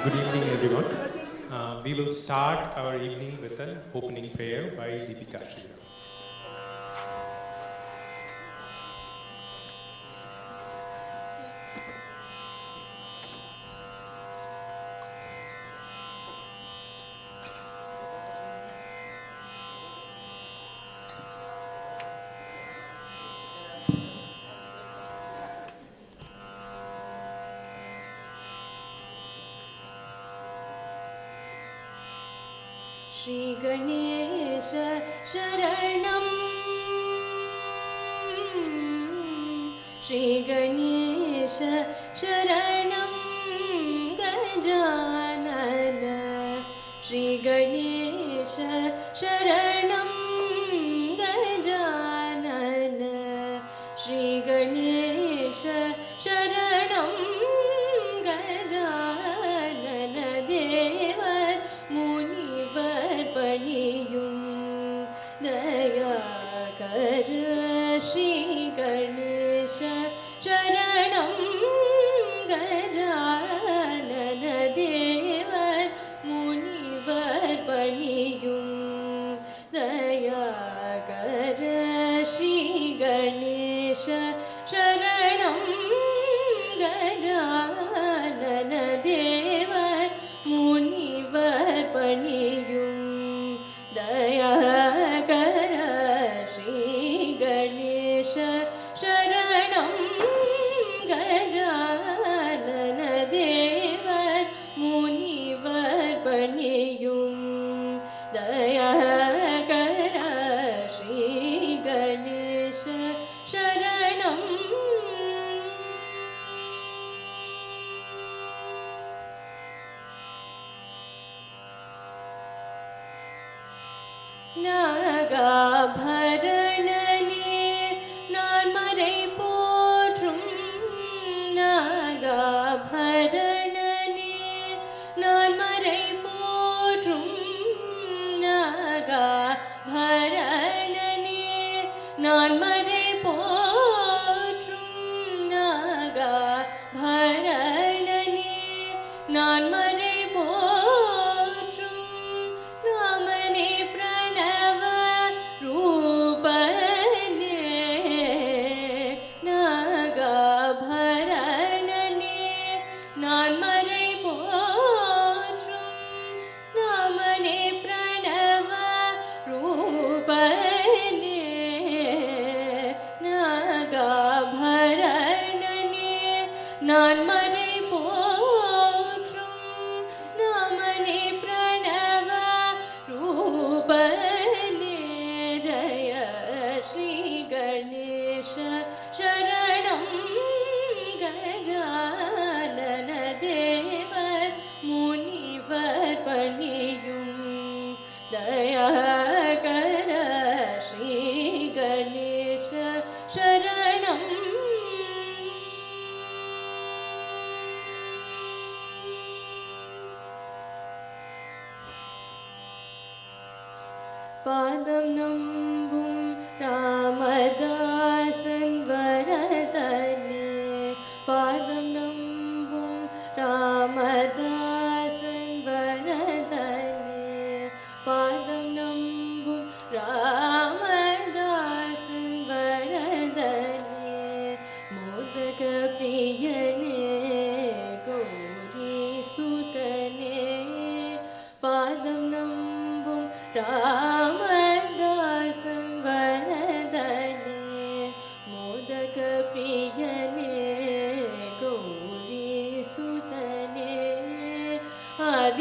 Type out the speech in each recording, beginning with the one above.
Good evening, everyone. We will start our evening with an opening prayer by Deepika Shri. Shri Ganesh शरणं श्री गणेश शरणं गजानन श्री गणेश शरणं गजानन श्री गणेश शरणं गजानन देवर मुनिवर पणियुं दया कर श्री गणेश शरणं गजानन देवर मुनिवर पणियुं दया कर श्री गणेश शरणं गजानन देवर मुनिवर पणियुं दया कर श्री गणेश शरणं गजानन देवर मुनिवर पणियुं दया कर श्री गणेश शरणं நாகாபரணனே நான்மறை போற்றும் நாகாபரணனே நான்மறை போற்றும் நாகாபரணனே நான்மறை போற்றும் நாகாபரணனே நான்மறை போற்றும் நாமனே பிரணவ ரூபனே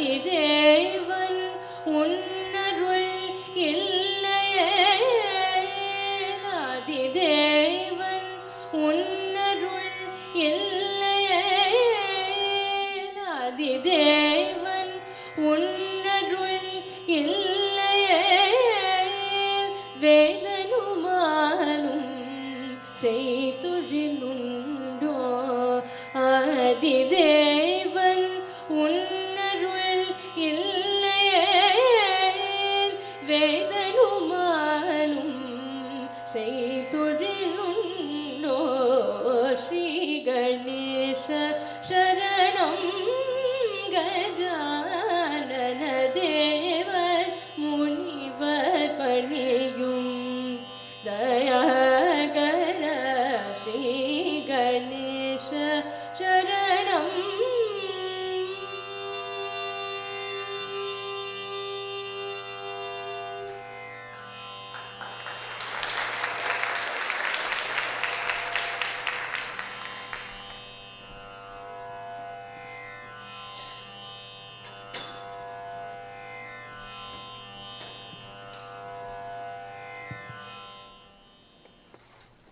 ஆதிதேவன் உன்னருள் இல்லையே ஆதிதேவன் உன்னருள் இல்லையே ஆதிதேவன் உன்னருள் இல்லையே வேதனுமானும் செய்தொழிலுண்டோ ஆதிதேவன் உன்னருள் இல்லையே வேதனுமானும் செய்தொழிலுண்டோ ஸ்ரீ கணேச சரணம் கஜானன தேவர் முனிவர் பணியும் தயாகர ஸ்ரீ கணேச சரணம்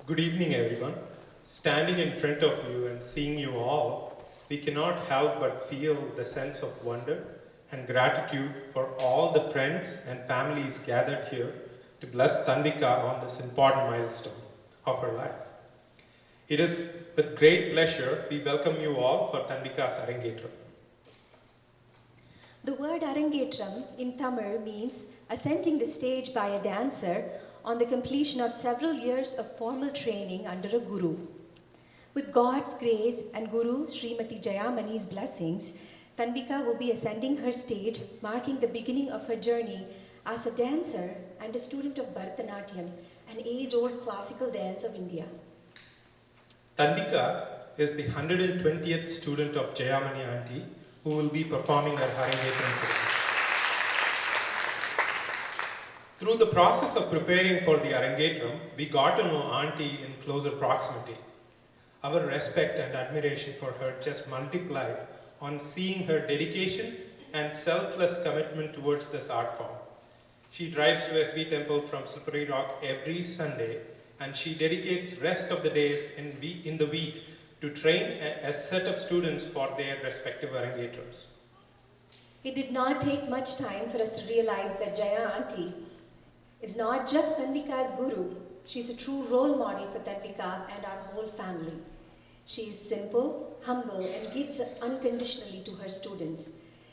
Good evening, everyone. Standing in front of you and seeing you all, we cannot help but feel the sense of wonder and gratitude for all the friends and families gathered here to bless Tanvika on this important milestone of her life. It is with great pleasure we welcome you all for Tanvika's ARANGETRAM. The word Arangetram in Tamil means ascending the stage by a dancer on the completion of several years of formal training under a guru. With God's grace and Guru Srimati Jayamani's blessings, Tanvika will be ascending her stage, marking the beginning of her journey as a dancer and a student of Bharatanatyam, an age-old classical dance of India. Tanvika is the 120th student of Jayamani Auntie who will be performing her ARANGETRAM today. Through the process of preparing for the ARANGETRAM, we got to know Auntie in closer proximity. Our respect and admiration for her just multiplied on seeing her dedication and selfless commitment towards this art form. She drives to SV Temple from Slippery Rock every Sunday, and she dedicates rest of the days in the week to train a set of students for their respective ARANGETRAMs. It did not take much time for us to realize that Jaya Auntie is not just Tanvika's guru, she's a true role model for Tanvika and our whole family. She is simple, humble, and gives unconditionally to her students.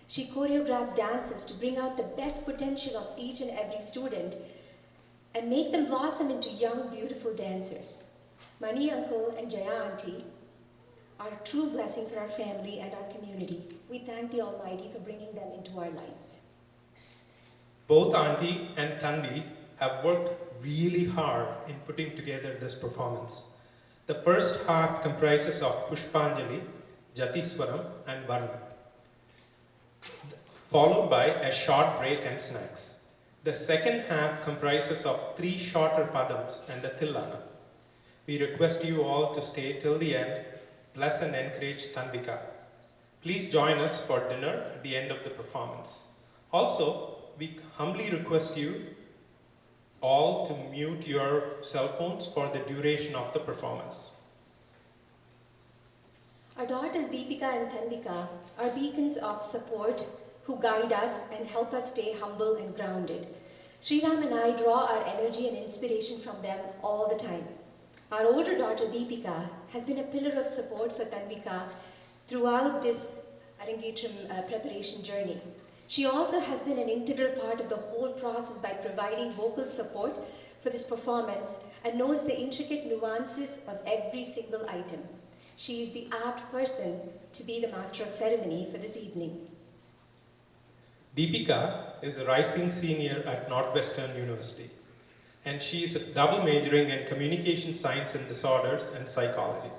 She choreographs dances to bring out the best potential of each and every student and make them blossom into young, beautiful dancers. Mani Uncle and Jaya Auntie are a true blessing for our family and our community. We thank the Almighty for bringing them into our lives. Both Auntie and Tanvi have worked really hard in putting together this performance. The first half comprises of Pushpanjali, Jatiswaram, and Varna, followed by a short break and snacks. The second half comprises of 3 shorter padams and a Tillana. We request you all to stay till the end, bless and encourage Tanvika. Please join us for dinner at the end of the performance. Also, we humbly request you all to mute your cell phones for the duration of the performance. Our daughters Deepika and Tanvika are beacons of support who guide us and help us stay humble and grounded. Sriram and I draw our energy and inspiration from them all the time. Our older daughter Deepika has been a pillar of support for Tanvika throughout this ARANGETRAM preparation journey. She also has been an integral part of the whole process by providing vocal support for this performance and knows the intricate nuances of every single item. She is the apt person to be the master of ceremony for this evening. Deepika is a rising senior at Northwestern University, and she is double majoring in communication science and disorders and psychology.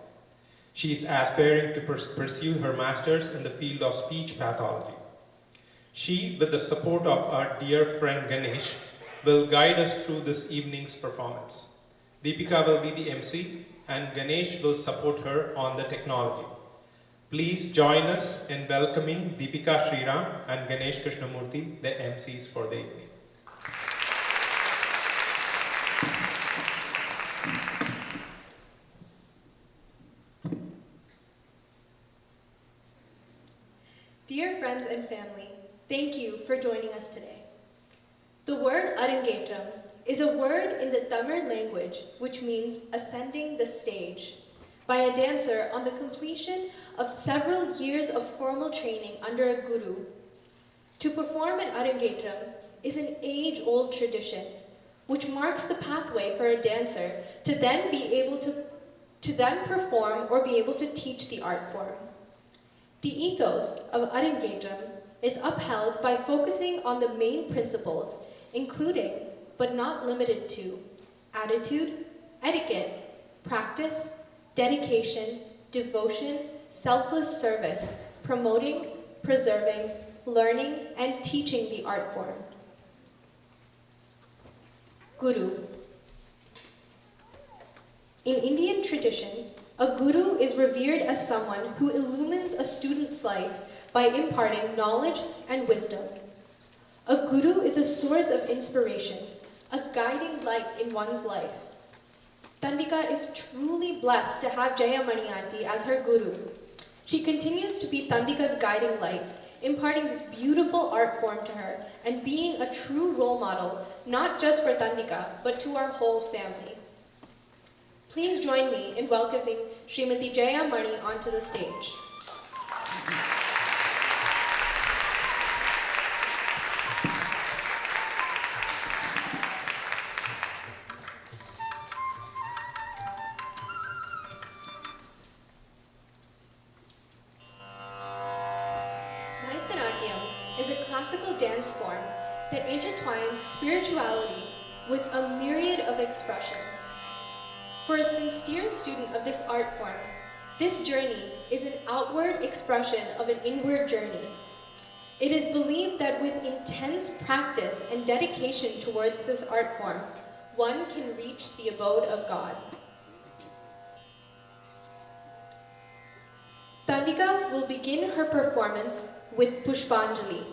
She is aspiring to pursue her master's in the field of speech pathology. She, with the support of our dear friend Ganesh, will guide us through this evening's performance. Deepika will be the MC and Ganesh will support her on the technology. Please join us in welcoming Deepika Sriram and Ganesh Krishnamurthy, the MCs for the evening. Dear friends and family, thank you for joining us today. The word ARANGETRAM is a word in the Tamil language which means ascending the stage by a dancer on the completion of several years of formal training under a guru. To perform an ARANGETRAM is an age-old tradition which marks the pathway for a dancer to then be able to then perform or be able to teach the art form. The ethos of ARANGETRAM is upheld by focusing on the main principles, including, but not limited to, attitude, etiquette, practice, dedication, devotion, selfless service, promoting, preserving, learning, and teaching the art form. Guru. In Indian tradition, a guru is revered as someone who illumines a student's life by imparting knowledge and wisdom. A guru is a source of inspiration, a guiding light in one's life. Tanvika is truly blessed to have Jayamani Auntie as her guru. She continues to be Tanvika's guiding light, imparting this beautiful art form to her and being a true role model, not just for Tanvika, but to our whole family. Please join me in welcoming Srimati Jayamani onto the stage. Bharatanatyam is a classical dance form that intertwines spirituality with a myriad of expressions. For a sincere student of this art form, this journey is an outward expression of an inward journey. It is believed that with intense practice and dedication towards this art form, one can reach the abode of God. Tanvika will begin her performance with Pushpanjali.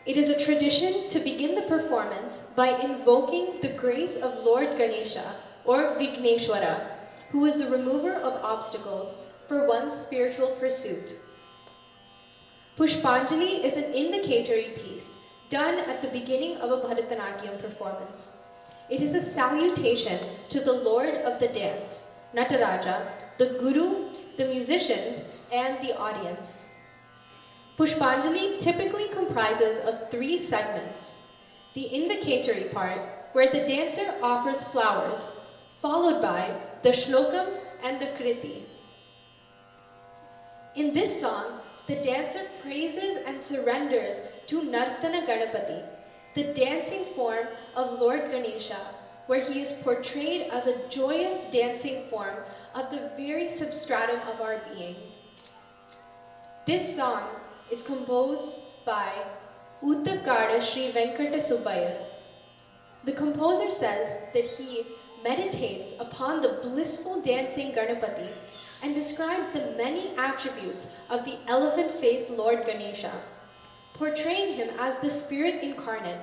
It is a tradition to begin the performance by invoking the grace of Lord Ganesha, or Vigneshwara, who is the remover of obstacles for one's spiritual pursuit. Pushpanjali is an invocatory piece done at the beginning of a Bharatanatyam performance. It is a salutation to the Lord of the dance, Nataraja, the Guru, the musicians, and the audience. Pushpanjali typically comprises of 3 segments. The invocatory part, where the dancer offers flowers, followed by the shlokam and the kriti. In this song, the dancer praises and surrenders to Nartana Ganapati, the dancing form of Lord Ganesha, where he is portrayed as a joyous dancing form of the very substratum of our being. This song is composed by Uttakada Sri Venkata Subbaiah. The composer says that he meditates upon the blissful dancing Ganapati and describes the many attributes of the elephant-faced Lord Ganesha, portraying him as the spirit incarnate,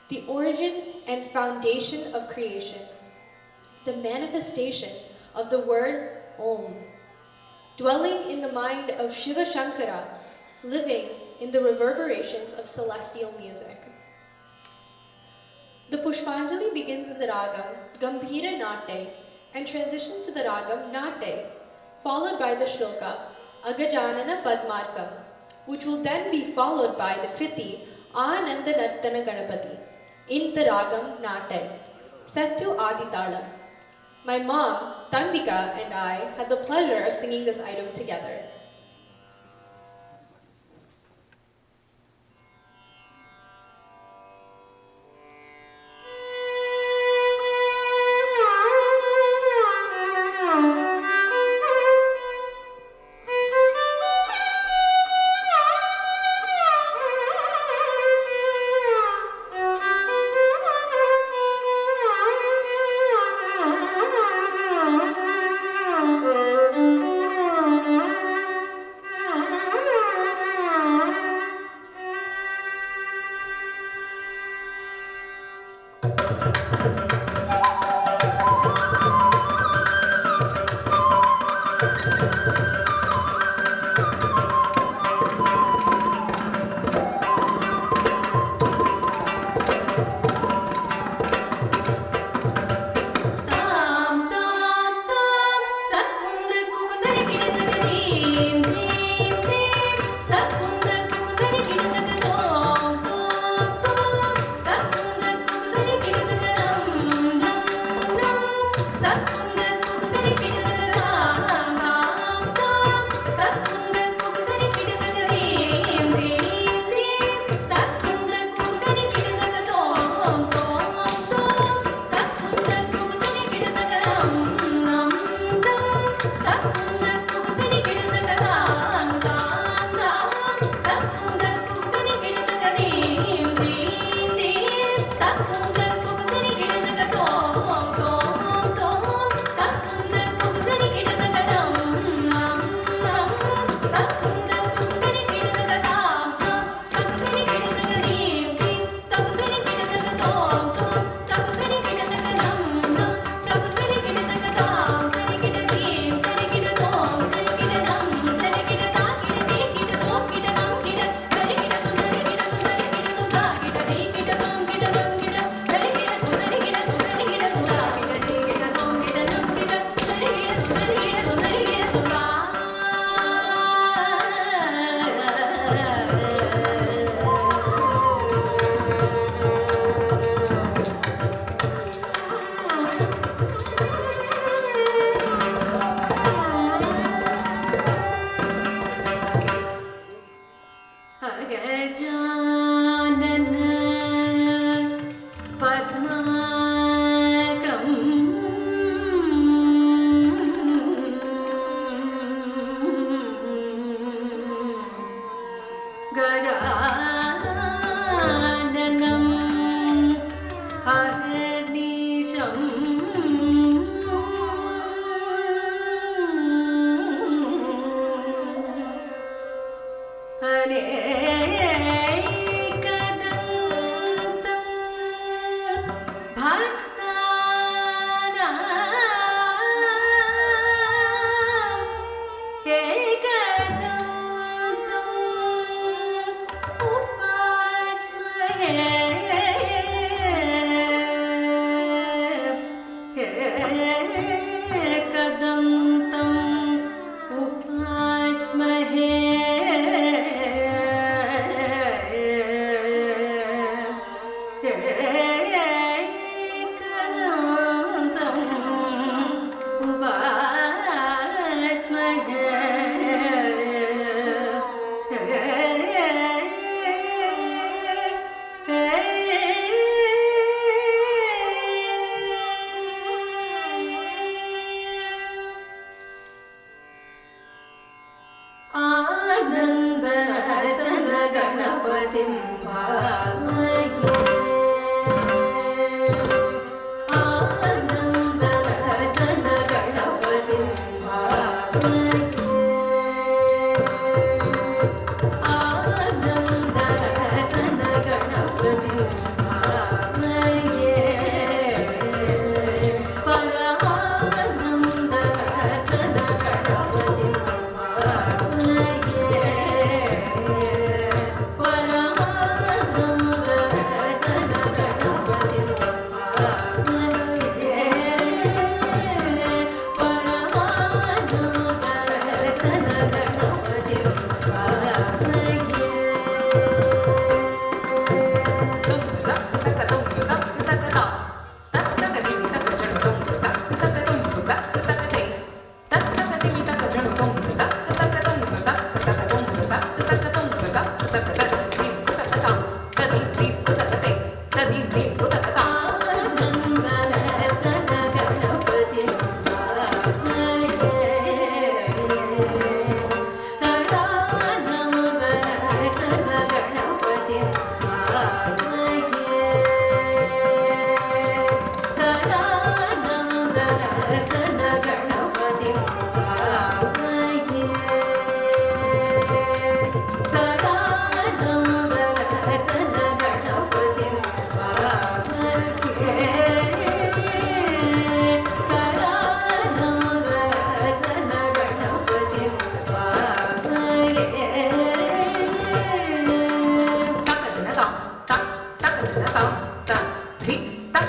the origin and foundation of creation, the manifestation of the word Om, dwelling in the mind of Shiva Shankara, living in the reverberations of celestial music. The Pushpanjali begins in the ragam Gambhira Nate and transitions to the ragam Nate, followed by the shloka Agajanana Padmarkam, which will then be followed by the kriti Ananda Nartana Ganapati in the ragam Nate, set to Aditalam. My mom, Tanvika, and I had the pleasure of singing this item together.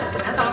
Thank you.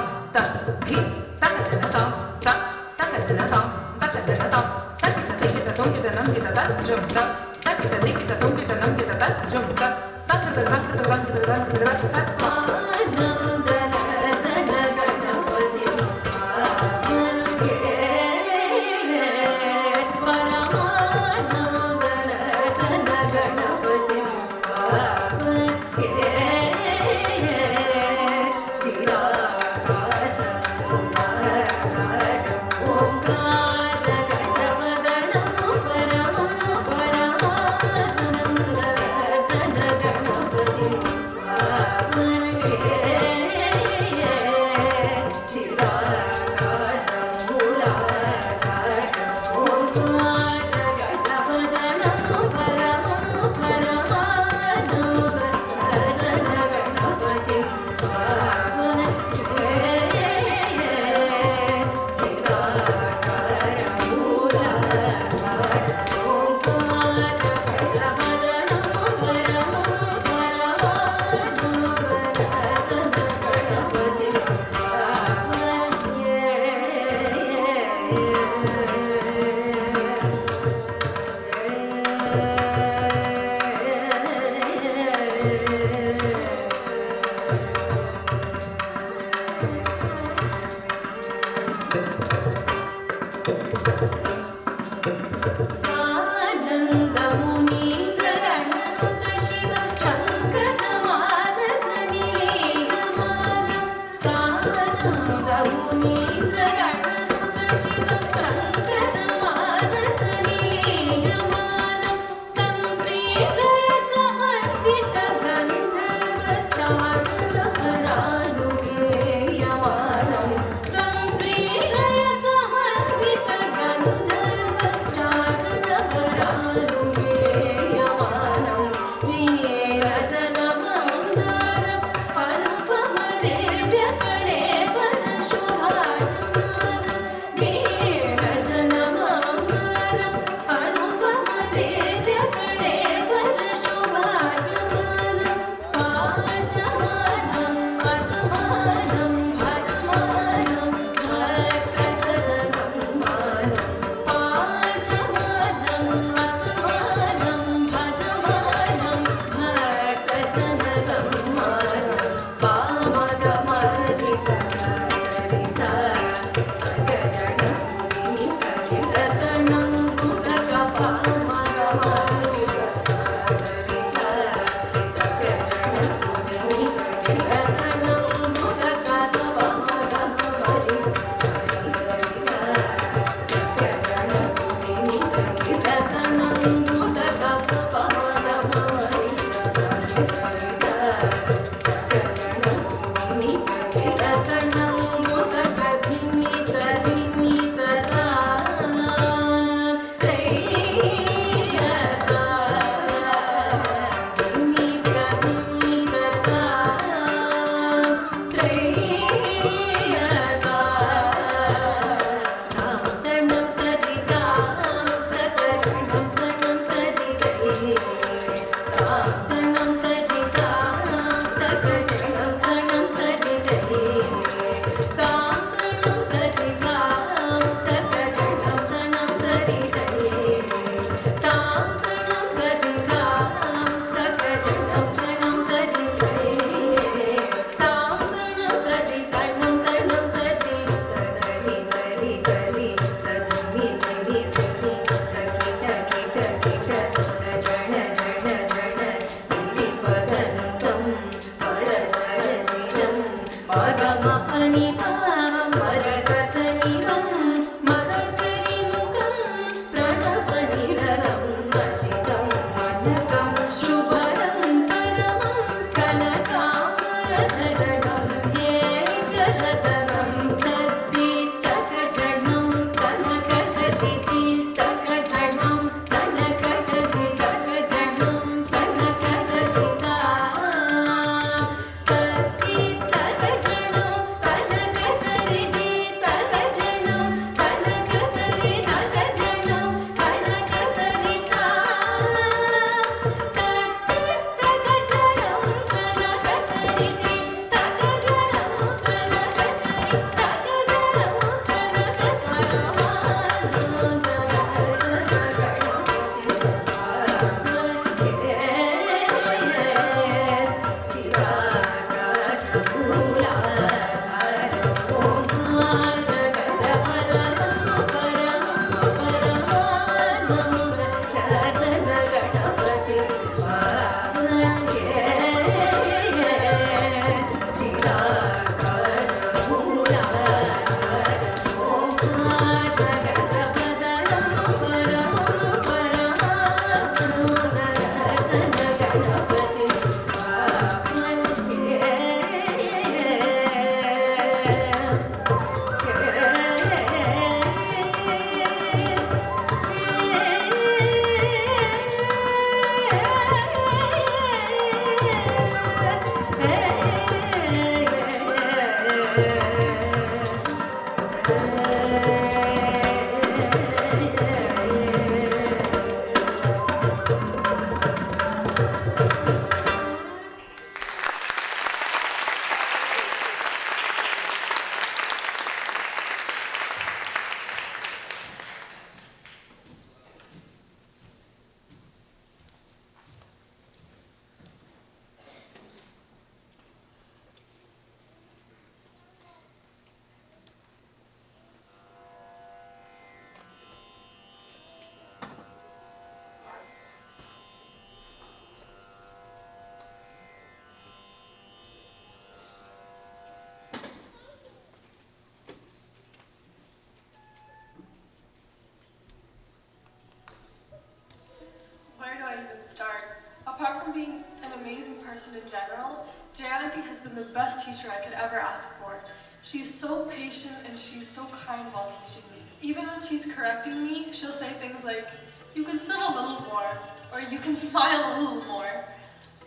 person in general, Jaya Auntie has been the best teacher I could ever ask for. She's so patient and she's so kind while teaching me. Even when she's correcting me, she'll say things like, "You can sit a little more," or "You can smile a little more."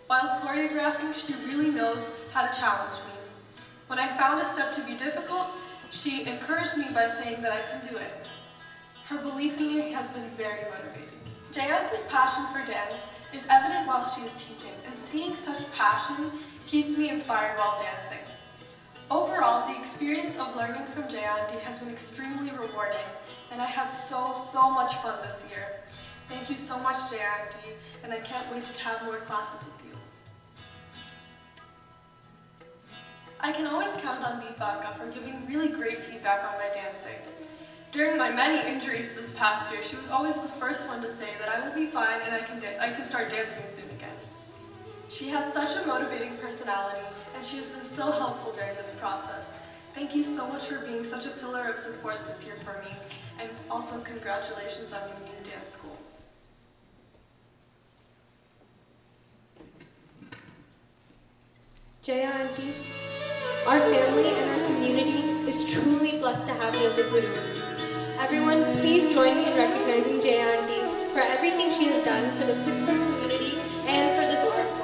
While choreographing, she really knows how to challenge me. When I found a step to be difficult, she encouraged me by saying that I can do it. Her belief in me has been very motivating. Jaya Auntie's passion for dance is evident while she is teaching, and seeing such passion keeps me inspired while dancing. Overall, the experience of learning from Jaya Auntie has been extremely rewarding, and I had so much fun this year. Thank you so much, Jaya Auntie, and I can't wait to have more classes with you. I can always count on Deepaka for giving really great feedback on my dancing. During my many injuries this past year, she was always the first one to say that I will be fine and I can start dancing soon again. She has such a motivating personality, and she has been so helpful during this process. Thank you so much for being such a pillar of support this year for me, and also congratulations on your new dance school. Jaya Auntie, our family and our community is truly blessed to have you as a guru. Everyone, please join me in recognizing Jaya Auntie for everything she has done for the Pittsburgh community and for this art form.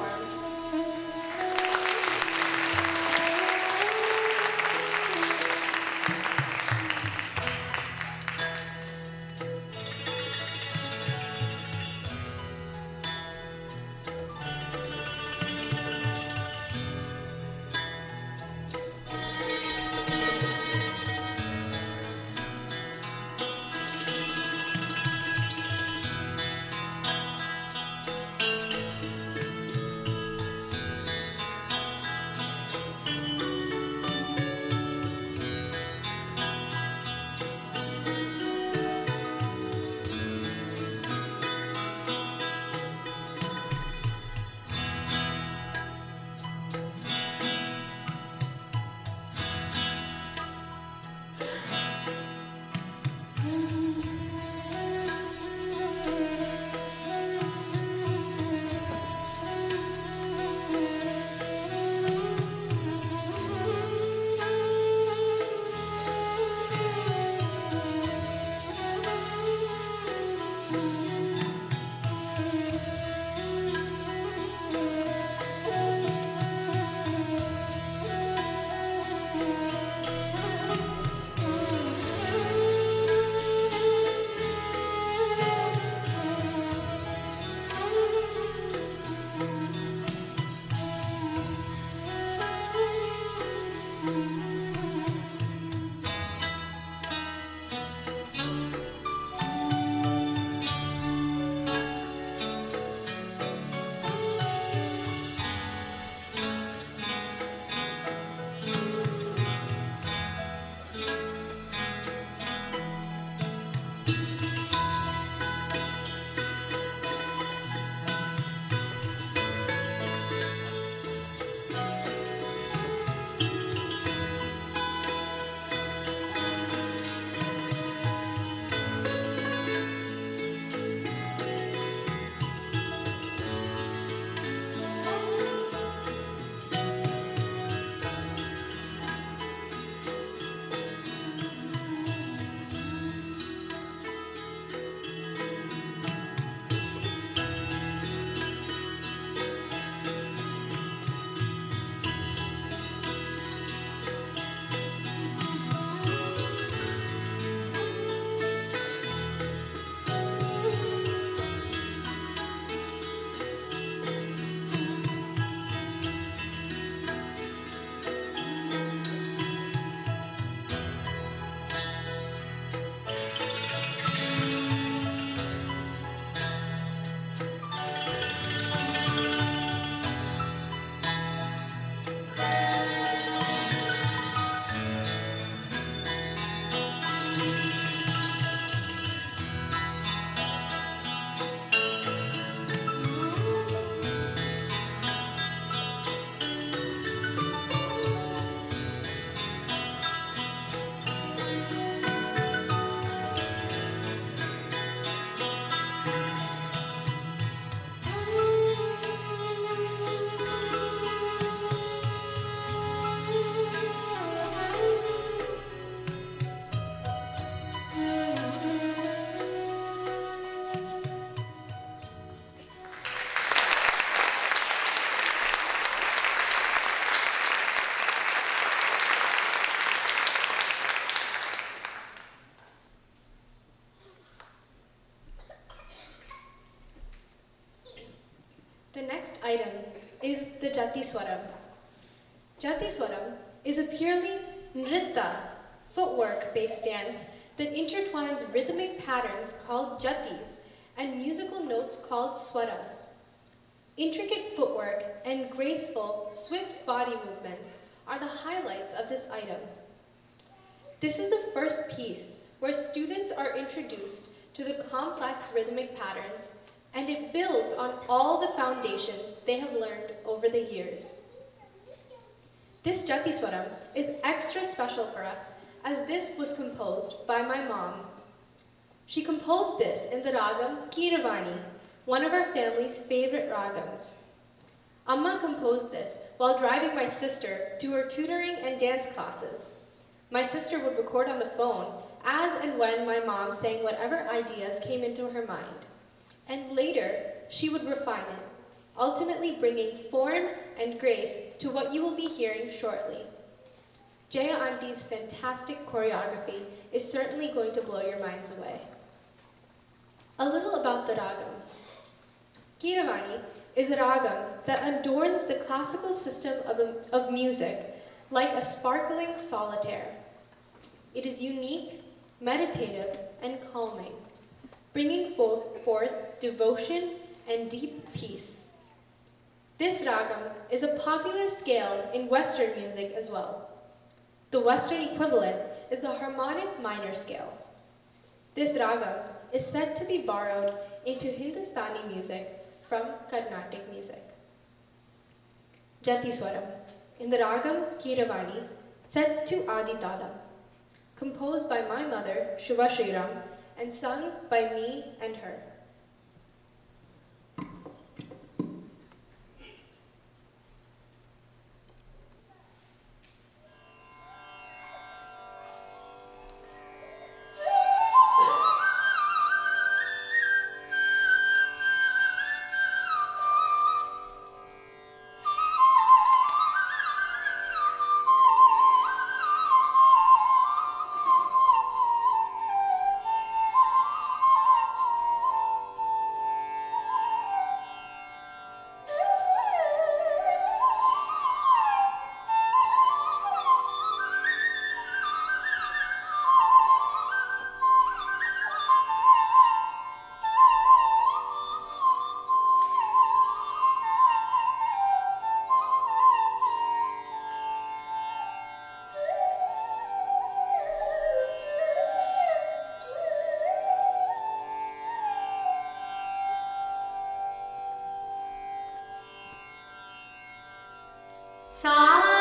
Jatiswaram. Jatiswaram is a purely nritta, footwork-based dance that intertwines rhythmic patterns called jatis and musical notes called swaras. Intricate footwork and graceful, swift body movements are the highlights of this item. This is the first piece where students are introduced to the complex rhythmic patterns, and it builds on all the foundations they have learned over the years. This Jatiswaram is extra special for us as this was composed by my mom. She composed this in the ragam Kiravani, one of our family's favorite ragams. Amma composed this while driving my sister to her tutoring and dance classes. My sister would record on the phone as and when my mom sang whatever ideas came into her mind. And later, she would refine it, ultimately bringing form and grace to what you will be hearing shortly. Jaya Auntie's fantastic choreography is certainly going to blow your minds away. A little about the ragam. Kiravani is a ragam that adorns the classical system of music like a sparkling solitaire. It is unique, meditative, and calming, bringing forth devotion and deep peace. This ragam is a popular scale in Western music as well. The Western equivalent is the harmonic minor scale. This ragam is said to be borrowed into Hindustani music from Carnatic music. Jatiswaram, in the ragam Kiravani, set to Adi Talam, composed by my mother, Shubha Sriram, and sung by me and her. Ga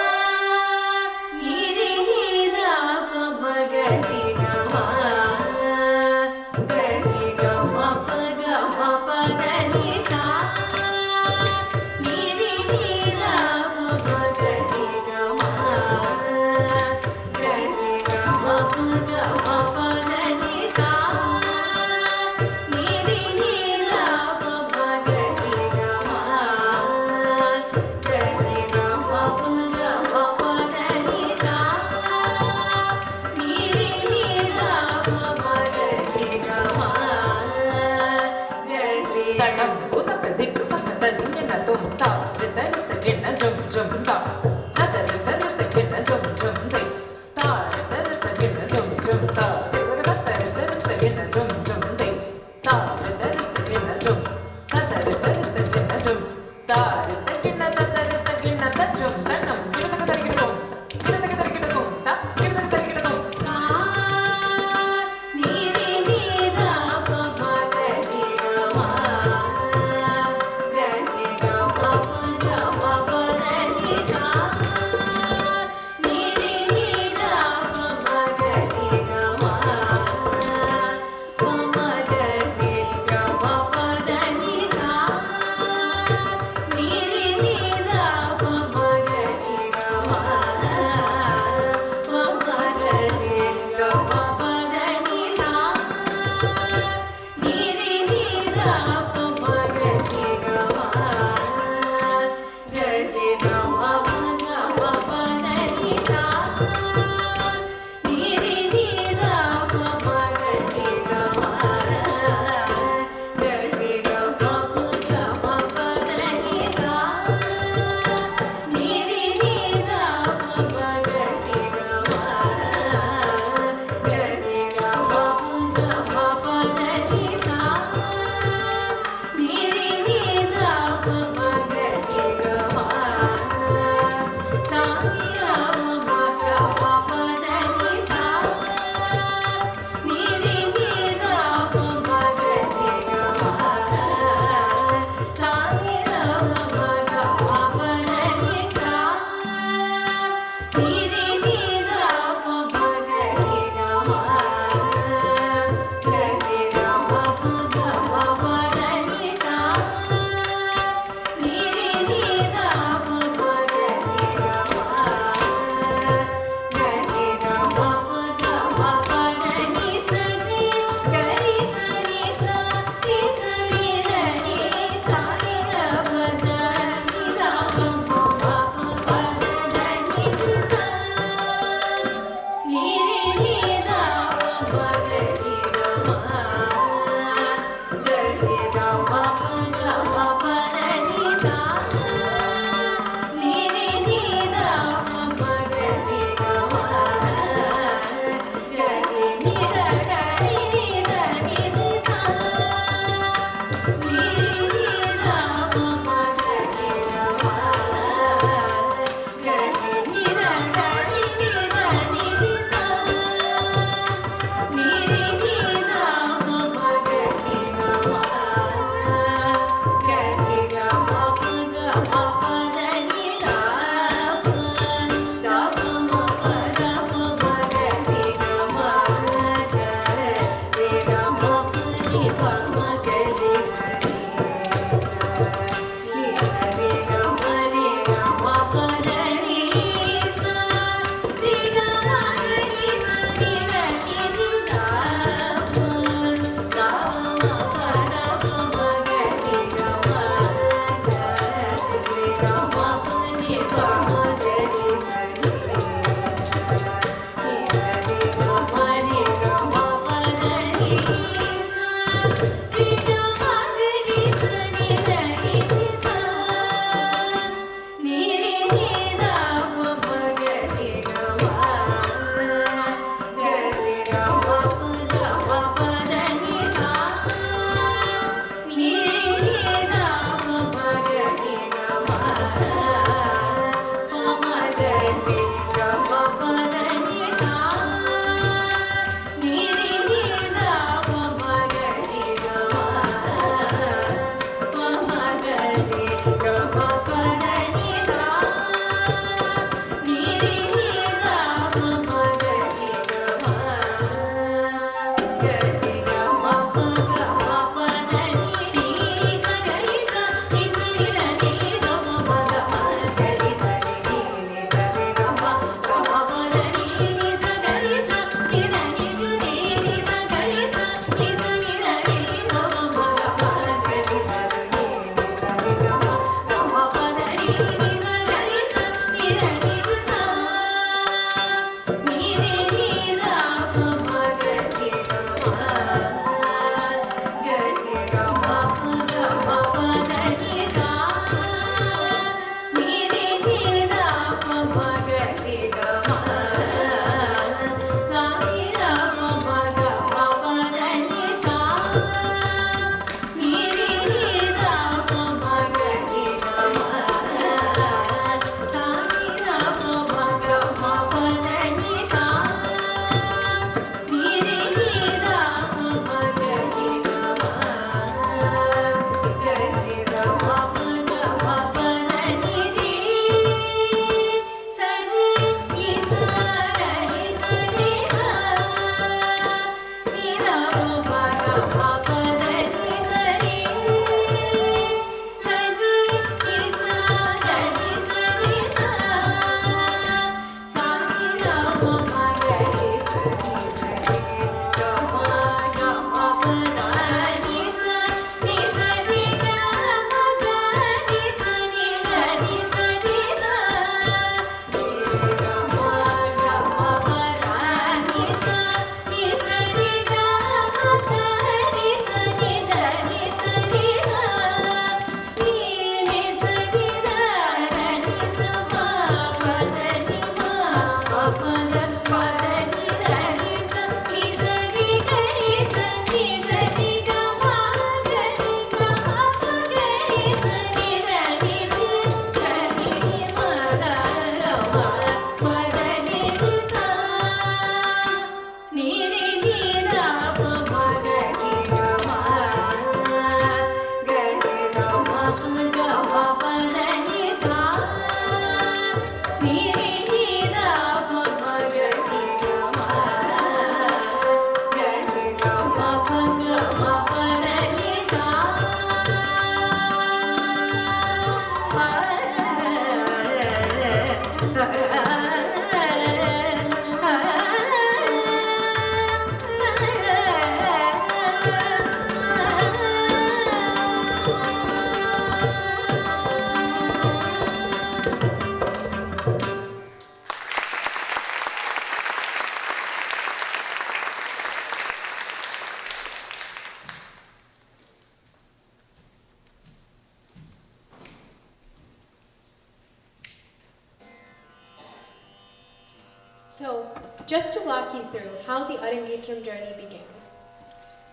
So, just to walk you through how the Arangetram journey began.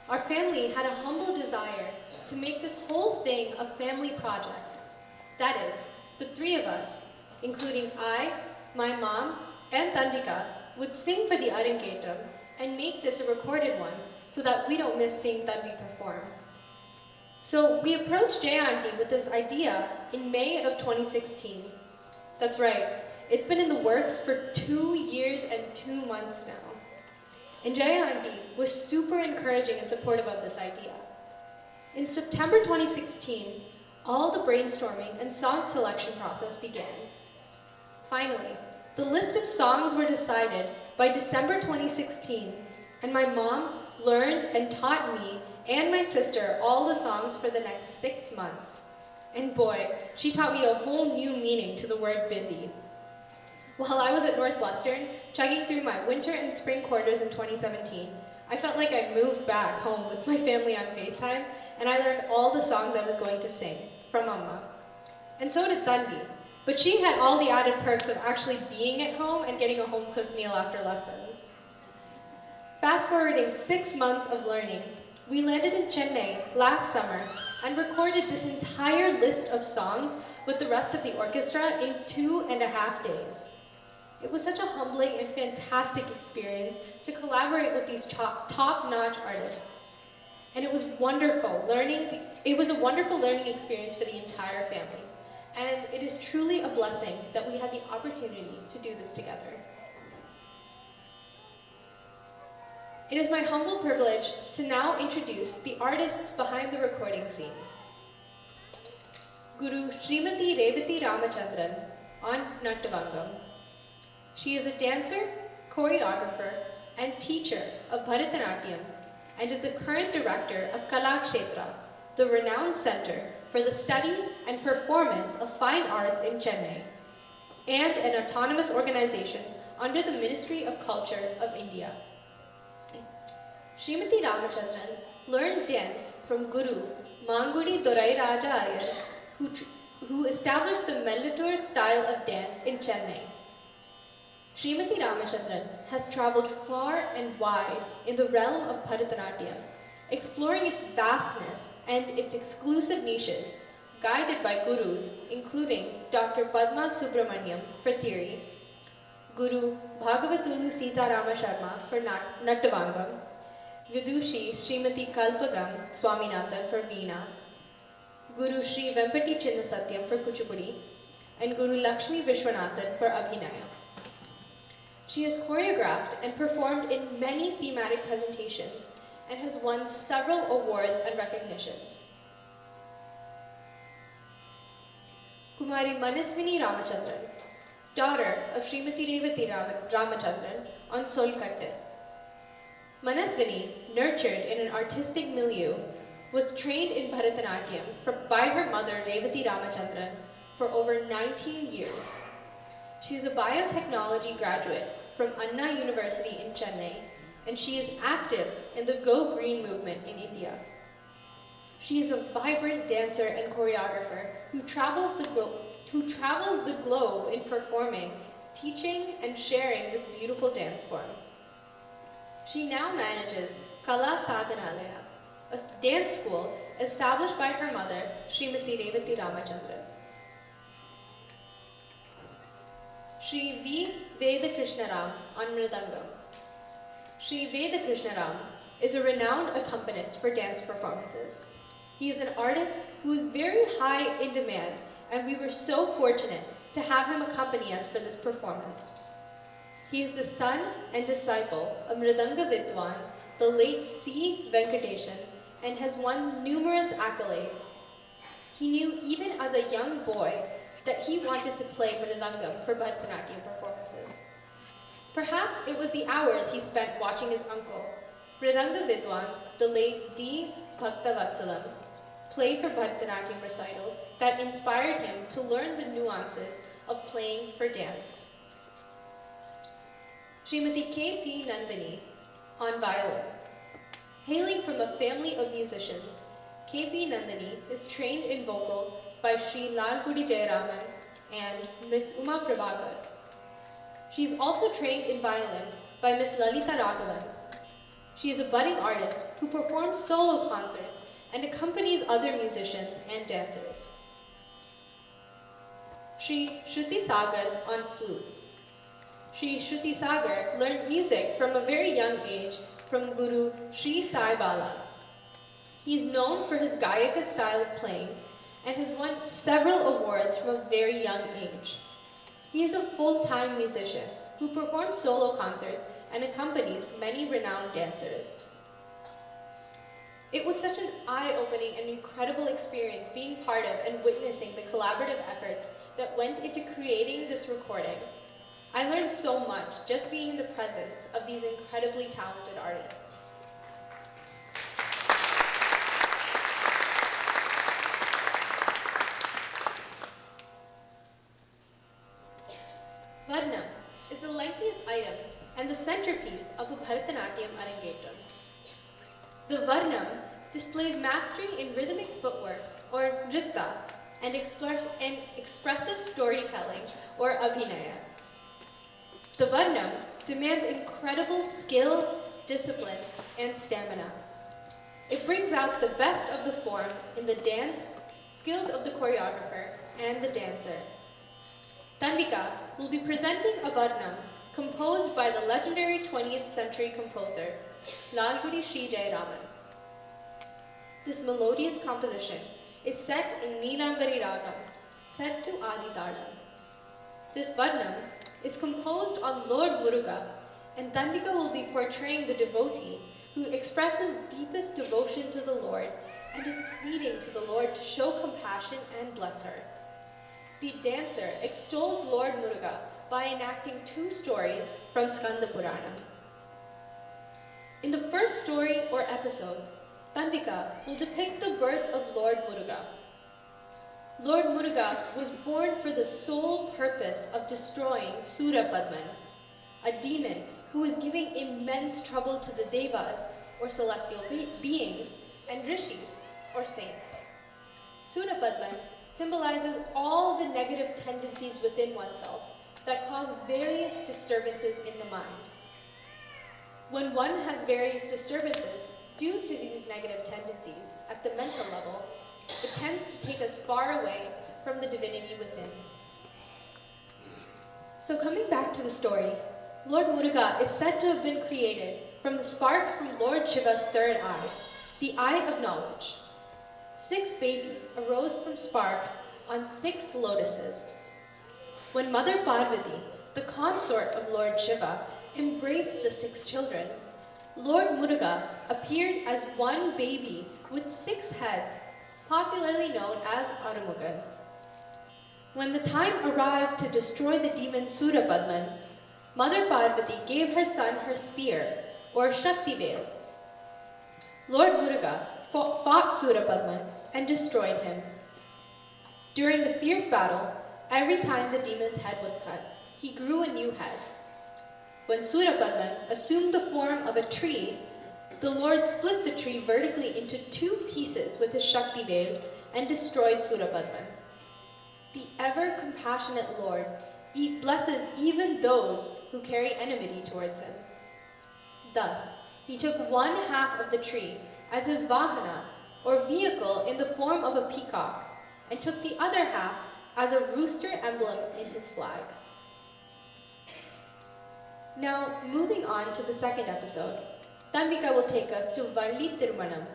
Our family had a humble desire to make this whole thing a family project. That is, the three of us, including I, my mom, and Tanvika, would sing for the Arangetram and make this a recorded one so that we don't miss seeing Tanvi perform. So we approached Jaya Aunty with this idea in May of 2016. That's right, it's been in the works for 2 years and 2 months now. And Jaya Aunty was super encouraging and supportive of this idea. In September 2016, all the brainstorming and song selection process began. Finally, the list of songs were decided by December 2016, and my mom learned and taught me and my sister all the songs for the next 6 months. And boy, she taught me a whole new meaning to the word busy. While I was at Northwestern, checking through my winter and spring quarters in 2017, I felt like I moved back home with my family on FaceTime, and I learned all the songs I was going to sing from Mama. And so did Tanvi, but she had all the added perks of actually being at home and getting a home-cooked meal after lessons. Fast forwarding 6 months of learning, we landed in Chennai last summer and recorded this entire list of songs with the rest of the orchestra in 2.5 days. It was such a humbling and fantastic experience to collaborate with these top-notch artists. And it was wonderful learning. It was a wonderful learning experience for the entire family. And it is truly a blessing that we had the opportunity to do this together. It is my humble privilege to now introduce the artists behind the recording scenes. Guru Srimati Revati Ramachandran on Nattavangam. She is a dancer, choreographer, and teacher of Bharatanatyam and is the current director of Kalakshetra, the renowned center for the study and performance of fine arts in Chennai, and an autonomous organization under the Ministry of Culture of India. Srimati Ramachandran learned dance from Guru Mangudi Dorai Raja Iyer, who established the Mellator style of dance in Chennai. Srimati Ramachandran has traveled far and wide in the realm of Bharatanatyam, exploring its vastness and its exclusive niches, guided by gurus including Dr. Padma Subramaniam for theory, Guru Bhagavatulu Sitarama Sharma for Nattavangam, Vidushi Srimati Kalpagam Swaminathan for Veena, Guru Sri Vempati Chinnasatyam for Kuchipudi, and Guru Lakshmi Vishwanathan for Abhinaya. She has choreographed and performed in many thematic presentations and has won several awards and recognitions. Kumari Manaswini Ramachandran, daughter of Srimati Revati Ramachandran on Solkatte. Manaswini, nurtured in an artistic milieu, was trained in Bharatanatyam by her mother Revati Ramachandran for over 19 years. She is a biotechnology graduate from Anna University in Chennai, and she is active in the Go Green movement in India. She is a vibrant dancer and choreographer who travels the globe in performing, teaching, and sharing this beautiful dance form. She now manages Kala Sadhanalaya, a dance school established by her mother, Srimati Revati Ramachandran. Shri V. Veda Krishnaram on Mridangam. Shri Veda Krishnaram is a renowned accompanist for dance performances. He is an artist who is very high in demand, and we were so fortunate to have him accompany us for this performance. He is the son and disciple of Mridanga Vidwan, the late C. Venkatesan, and has won numerous accolades. He knew even as a young boy that he wanted to play Mridangam for Bharatanatyam performances. Perhaps it was the hours he spent watching his uncle, Mridanga Vidwan, the late D. Bhaktavatsala, play for Bharatanatyam recitals that inspired him to learn the nuances of playing for dance. Srimati K.P. Nandini on violin. Hailing from a family of musicians, K.P. Nandini is trained in vocal by Sri Lalgudi Jayaraman and Miss Uma Prabhakar. She is also trained in violin by Miss Lalita Raghavan. She is a budding artist who performs solo concerts and accompanies other musicians and dancers. Sri Shruti Sagar on flute. Sri Shruti Sagar learned music from a very young age from Guru Sri Sai Bala. He is known for his Gayaka style of playing and has won several awards from a very young age. He is a full-time musician who performs solo concerts and accompanies many renowned dancers. It was such an eye-opening and incredible experience being part of and witnessing the collaborative efforts that went into creating this recording. I learned so much just being in the presence of these incredibly talented artists. Varnam is the lengthiest item and the centerpiece of a Bharatanatyam Arangetram. The Varnam displays mastery in rhythmic footwork, or nritta, and expressive storytelling, or abhinaya. The Varnam demands incredible skill, discipline, and stamina. It brings out the best of the form in the dance, skills of the choreographer, and the dancer. Tanvika will be presenting a Varnam composed by the legendary 20th century composer, Lalgudi Sri Jayaraman. This melodious composition is set in Neelambari Ragam, set to Adi Talam. This Varnam is composed on Lord Muruga, and Tanvika will be portraying the devotee who expresses deepest devotion to the Lord and is pleading to the Lord to show compassion and bless her. The dancer extols Lord Muruga by enacting two stories from Skanda Purana. In the first story or episode, Tanvika will depict the birth of Lord Muruga. Lord Muruga was born for the sole purpose of destroying Surapadman, a demon who was giving immense trouble to the Devas, or celestial beings, and Rishis, or saints. Surapadman symbolizes all the negative tendencies within oneself that cause various disturbances in the mind. When one has various disturbances due to these negative tendencies at the mental level, it tends to take us far away from the divinity within. So coming back to the story, Lord Muruga is said to have been created from the sparks from Lord Shiva's third eye, the eye of knowledge. 6 babies arose from sparks on 6 lotuses. When Mother Parvati, the consort of Lord Shiva, embraced the 6 children, Lord Muruga appeared as one baby with 6 heads, popularly known as Arumugan. When the time arrived to destroy the demon Surapadman, Mother Parvati gave her son her spear, or Shakti Veil. Lord Muruga fought Surapadman and destroyed him. During the fierce battle, every time the demon's head was cut, he grew a new head. When Surapadman assumed the form of a tree, the Lord split the tree vertically into 2 pieces with his Shakti Veil and destroyed Surapadman. The ever-compassionate Lord blesses even those who carry enmity towards him. Thus, he took 1/2 of the tree as his vahana, or vehicle in the form of a peacock, and took the other half as a rooster emblem in his flag. Now, moving on to the second episode, Tanvika will take us to Valli Tirumanam,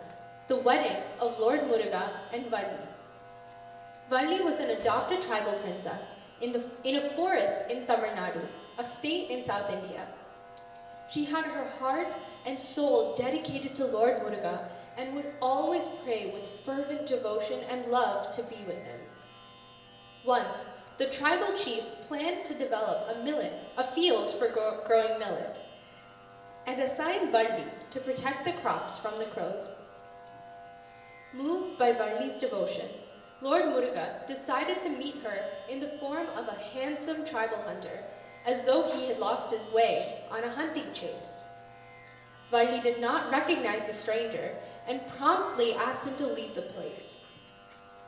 the wedding of Lord Muruga and Valli. Valli was an adopted tribal princess in a forest in Tamil Nadu a state in South India. She had her heart and soul dedicated to Lord Muruga and would always pray with fervent devotion and love to be with him. Once, the tribal chief planned to develop a field for growing millet, and assigned Valli to protect the crops from the crows. Moved by Valli's devotion, Lord Muruga decided to meet her in the form of a handsome tribal hunter, as though he had lost his way on a hunting chase. Valli did not recognize the stranger and promptly asked him to leave the place.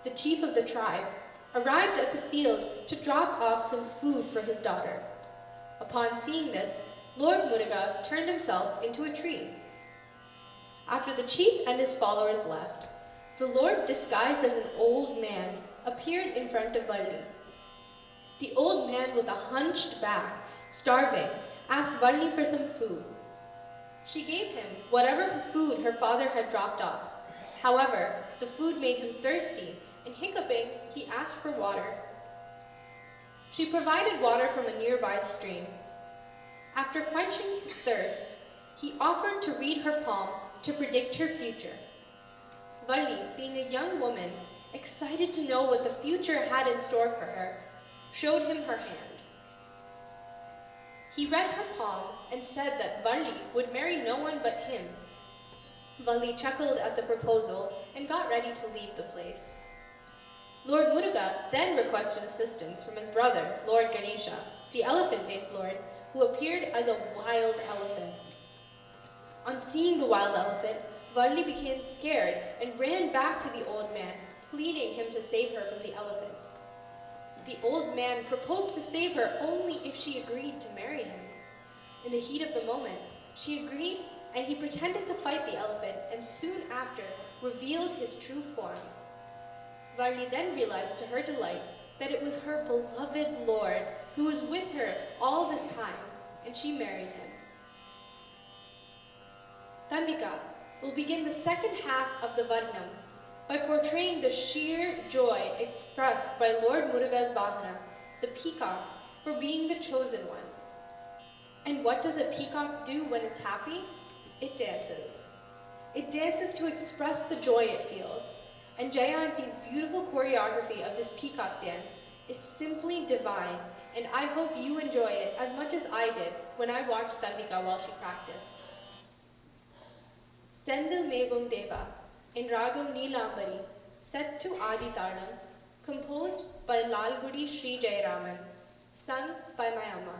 The chief of the tribe arrived at the field to drop off some food for his daughter. Upon seeing this, Lord Muruga turned himself into a tree. After the chief and his followers left, the Lord, disguised as an old man, appeared in front of Valli. The old man with a hunched back, starving, asked Valli for some food. She gave him whatever food her father had dropped off. However, the food made him thirsty, and hiccuping, he asked for water. She provided water from a nearby stream. After quenching his thirst, he offered to read her palm to predict her future. Valli, being a young woman, excited to know what the future had in store for her, showed him her hand. He read her palm and said that Valli would marry no one but him. Valli chuckled at the proposal and got ready to leave the place. Lord Muruga then requested assistance from his brother, Lord Ganesha, the elephant-faced lord, who appeared as a wild elephant. On seeing the wild elephant, Valli became scared and ran back to the old man, pleading him to save her from the elephant. The old man proposed to save her only if she agreed to marry him. In the heat of the moment, she agreed, and he pretended to fight the elephant and soon after revealed his true form. Valli then realized to her delight that it was her beloved lord who was with her all this time, and she married him. Tanvika will begin the second half of the Varnam by portraying the sheer joy expressed by Lord Muruga's Vahana, the peacock, for being the chosen one. And what does a peacock do when it's happy? It dances. It dances to express the joy it feels, and Jayanti's beautiful choreography of this peacock dance is simply divine, and I hope you enjoy it as much as I did when I watched Tanvika while she practiced. Sendil Mevam Deva in Ragam Neelambari, set to Adi Talam, composed by Lalgudi Sri Jayaraman, sung by my Amma.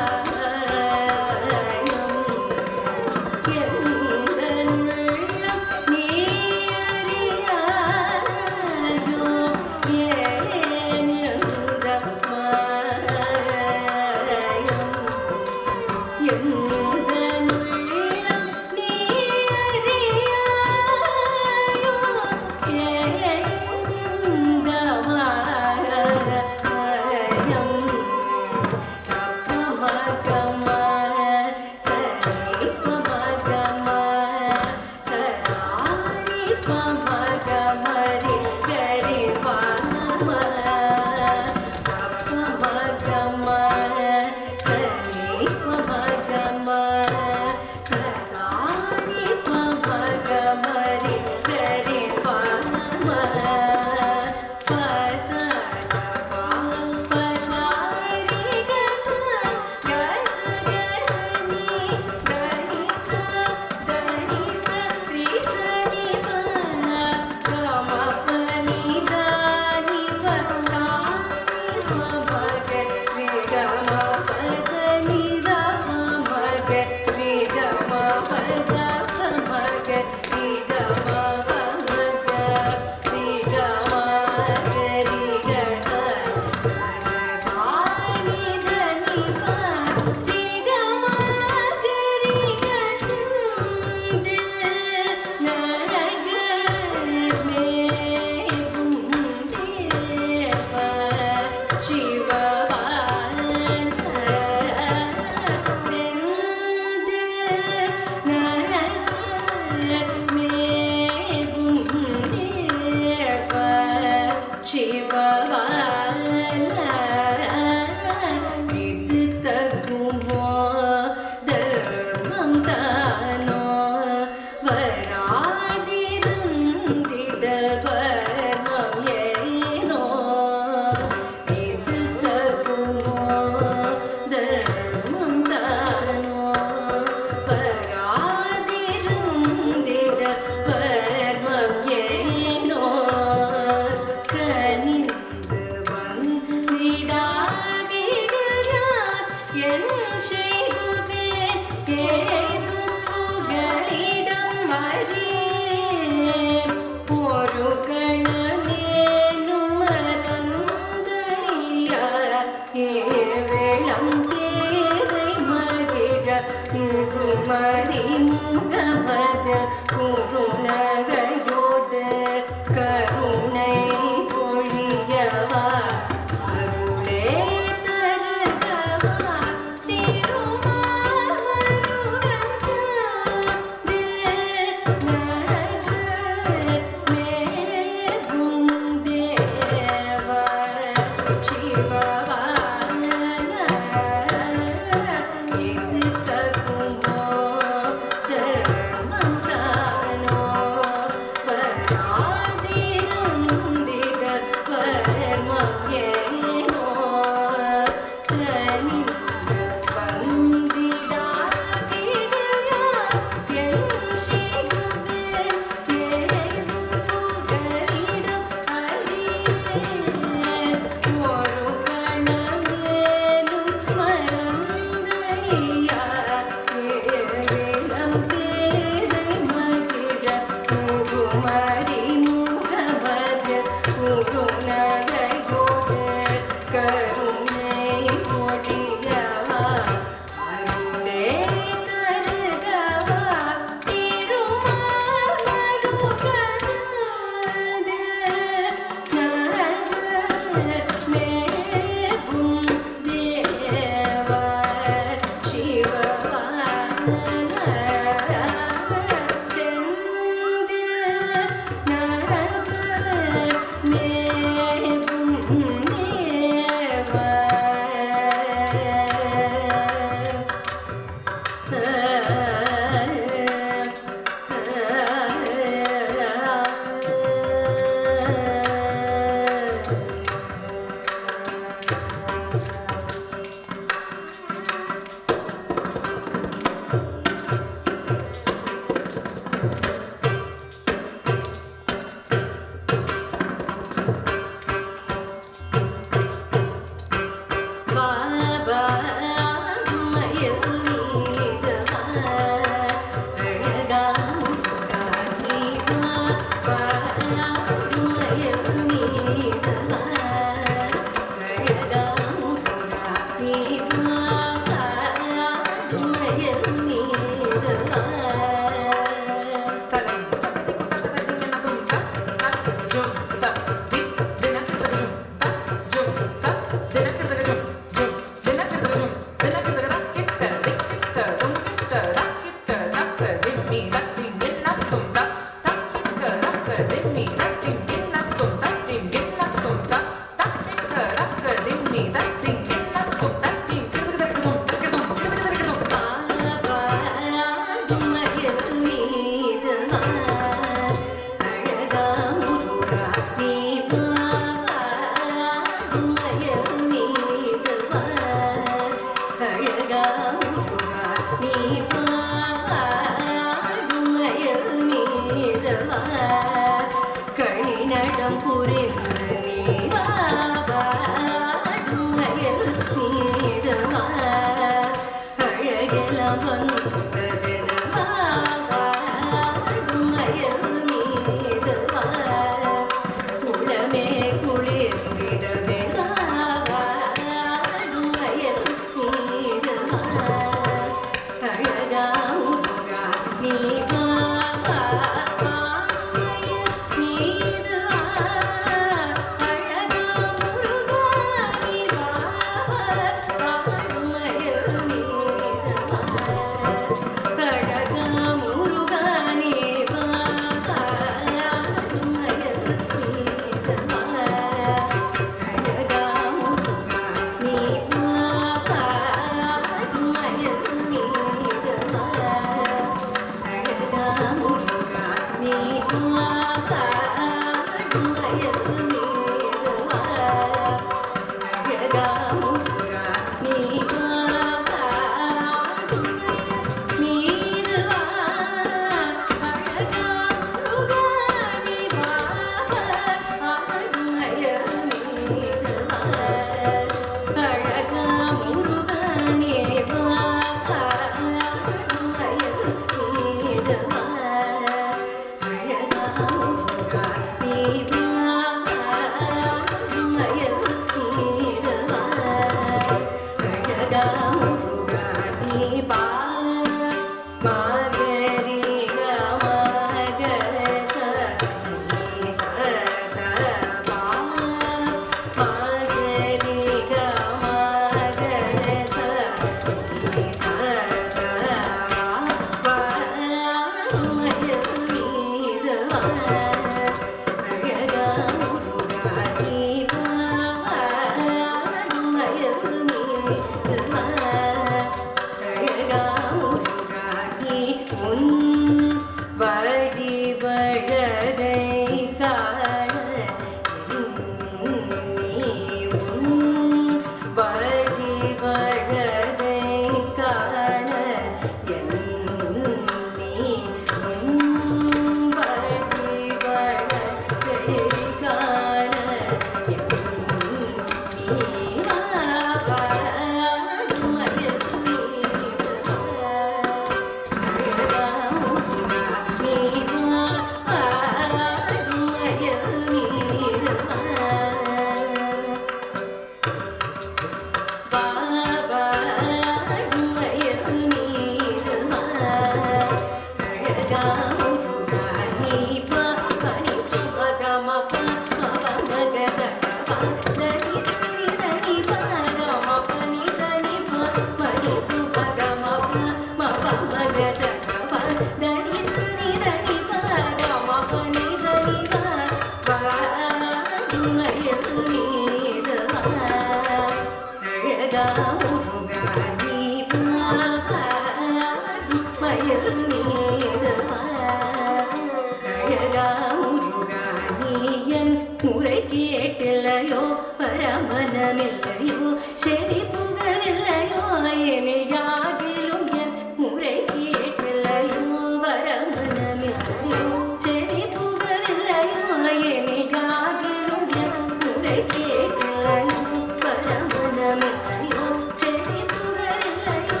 முறை கேட்டில்லையோ பரமனமில்லையோ செவி புகவில்லையோ எனில் யாதிலும் என் முறை கேட்டில்லையோ வரமனமில்லையோ செவி புகவில்லையோ எனில் யாதிலும் என் முறை கேட்டில்லையோ பரமனமில்லையோ செவி புகவில்லையோ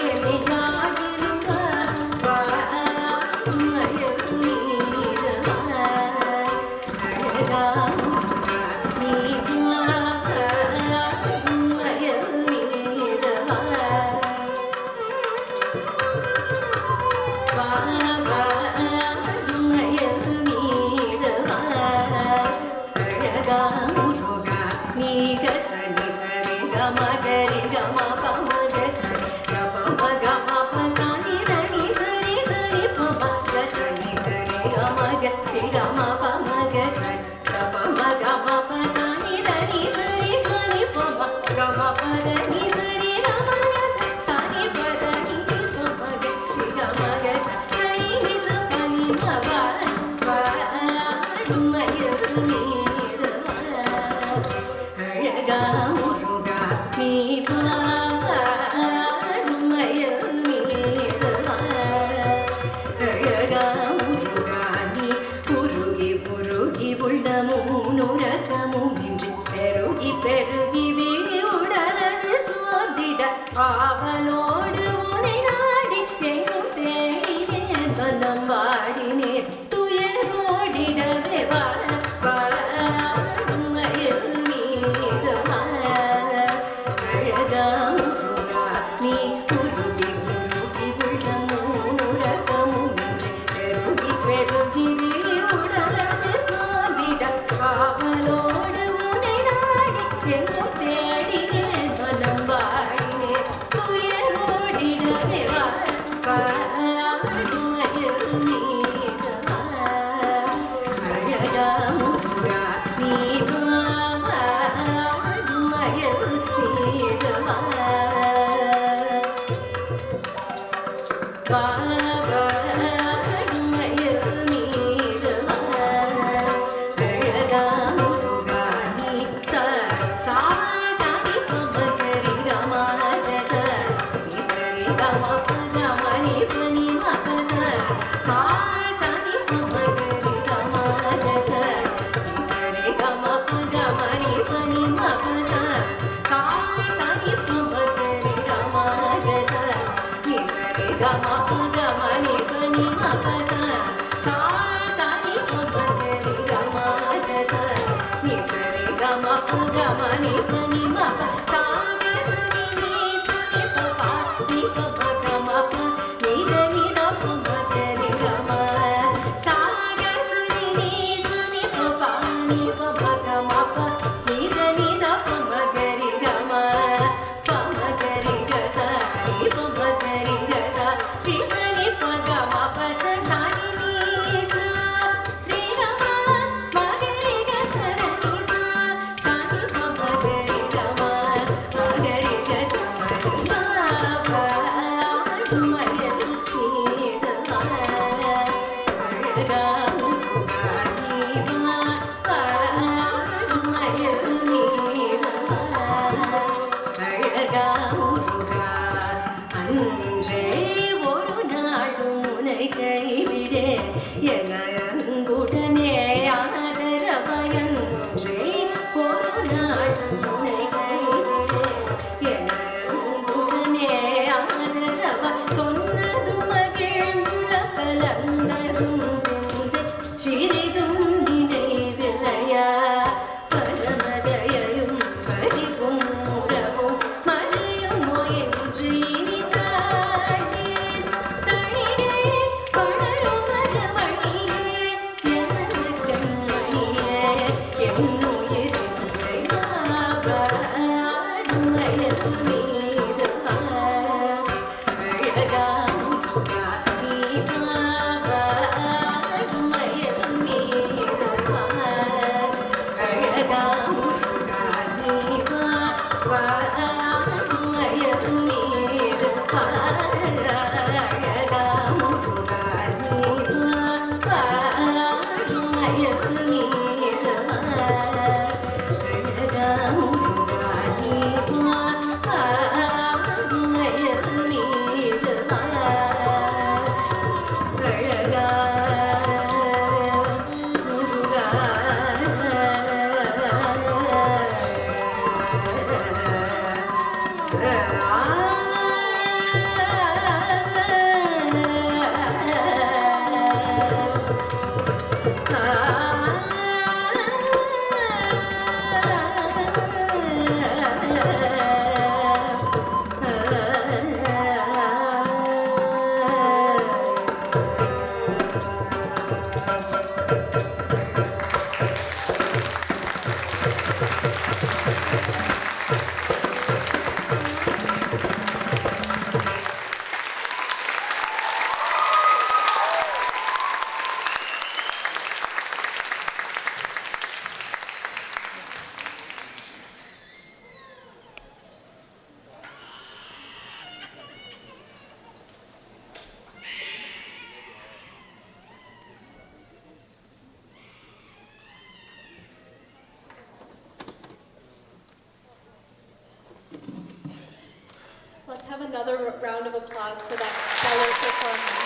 எனில் யாதிலும் பெருகி விழி உடலது சோர்ந்திட ஆவலோடு உனை நாடி எங்கும் தேடினேன் மனம் வாடினேன் துயரோடிடவே வாழமயில் மீது அழகா நீ உருகி உருகி உள்ளமும் உறக்கமும் பெருகி பெருகி விழி உடலது சோர்ந்திட ஆவலோடு எங்கும் தேடினேன் மனம் வாடினேன் துயரோடிடவே வாழமயில் மீது அழகா முருகா நீ வாழமயில் மீது வாழமயில் மீது அழகா முருகா நீ Let's have another round of applause for that stellar performance.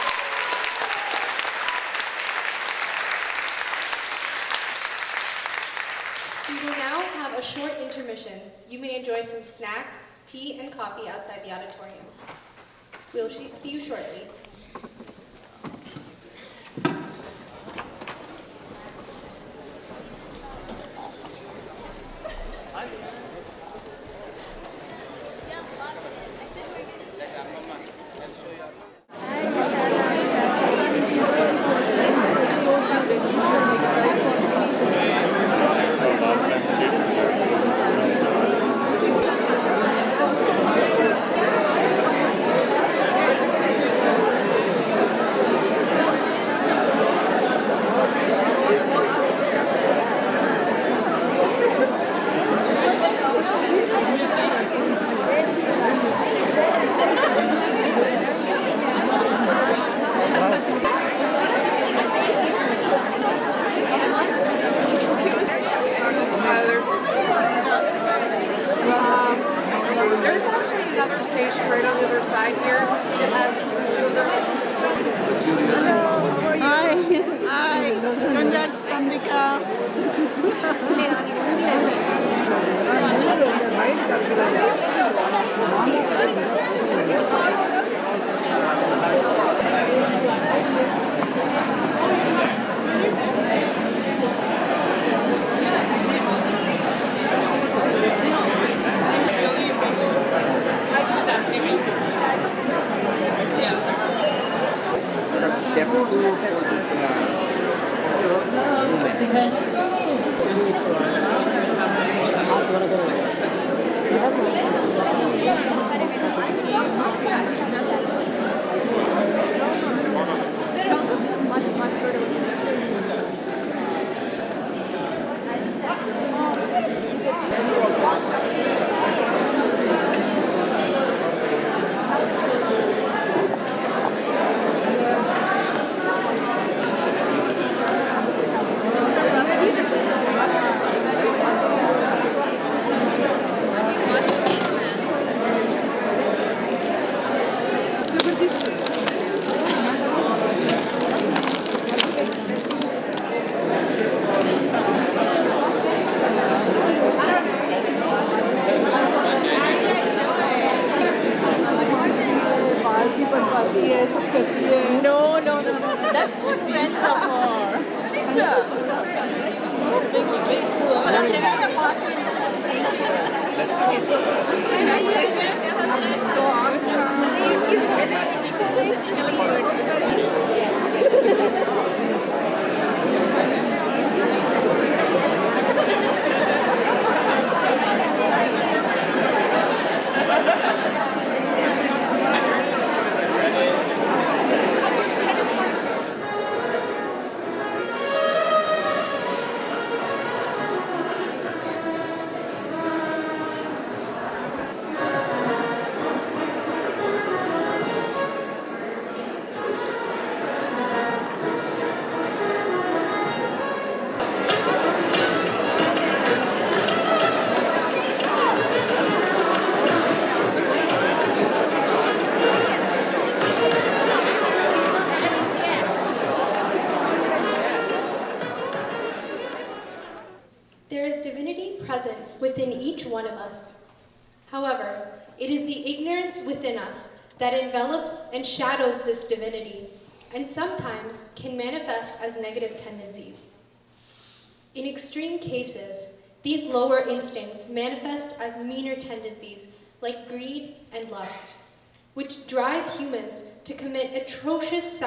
We will now have a short intermission. You may enjoy some snacks, tea, and coffee outside the auditorium. We'll see you shortly. There's actually another station right on the other side here that has Hi, congrats Tanvika. There is divinity present within each one of us. However, it is the ignorance within us that envelops and shadows this divinity, and sometimes can manifest as negative tendencies. In extreme cases, these lower instincts manifest as meaner tendencies like greed and lust, which drive humans to commit atrocious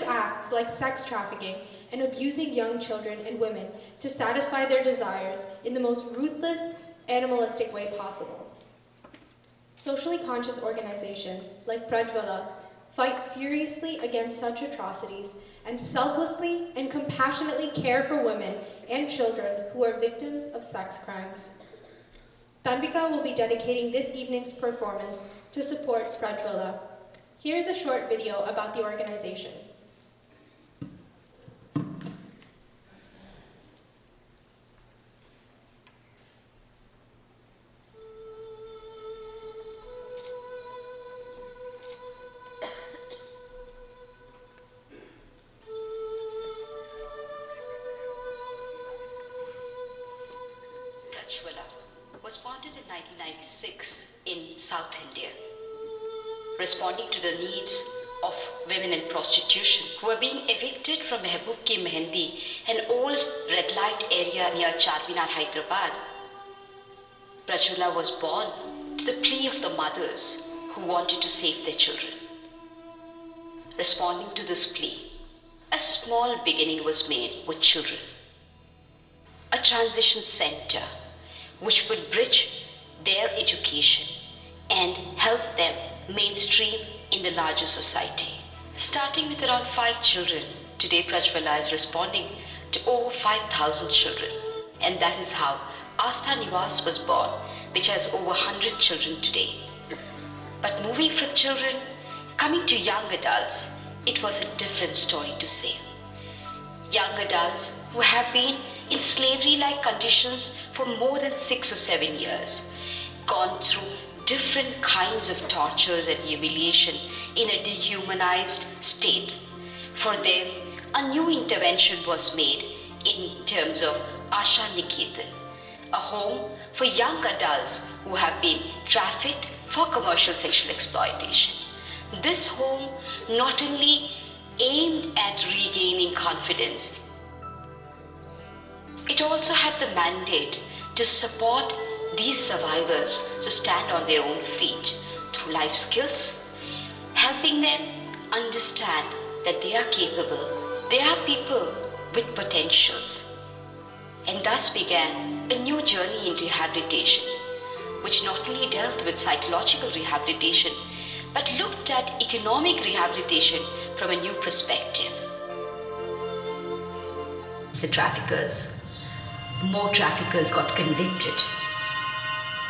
acts like sex trafficking and abusing young children and women to satisfy their desires in the most ruthless, animalistic way possible. Socially conscious organizations like Prajwala fight furiously against such atrocities and selflessly and compassionately care for women and children who are victims of sex crimes. Tanvika will be dedicating this evening's performance to support Prajwala. Here's a short video about the organization. Prajwala was founded in 1996 in South India, responding to the needs of women in prostitution who were being evicted from Mehboob Ki Mehendi, an old red light area near Charminar, Hyderabad. Prajwala was born to the plea of the mothers who wanted to save their children. Responding to this plea, a small beginning was made with children. A transition center which would bridge their education and help them mainstream in the larger society. Starting with around 5 children, today Prajwala is responding to over 5,000 children. And that is how Astha Nivas was born, which has over 100 children today. But moving from children, coming to young adults, it was a different story to say. Young adults who have been in slavery-like conditions for more than 6 or 7 years, gone through different kinds of tortures and humiliation in a dehumanized state. For them, a new intervention was made in terms of Asha Niketan, a home for young adults who have been trafficked for commercial sexual exploitation. This home not only aimed at regaining confidence, it also had the mandate to support these survivors to stand on their own feet through life skills, helping them understand that they are capable, they are people with potentials. And thus began a new journey in rehabilitation, which not only dealt with psychological rehabilitation, but looked at economic rehabilitation from a new perspective. The traffickers, more traffickers got convicted.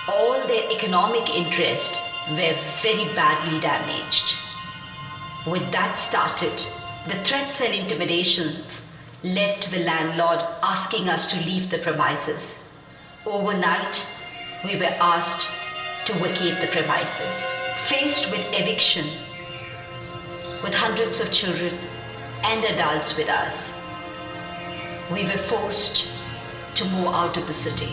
All their economic interests were very badly damaged. With that started, the threats and intimidations led to the landlord asking us to leave the premises. Overnight, we were asked to vacate the premises. Faced with eviction, with hundreds of children and adults with us, we were forced to move out of the city.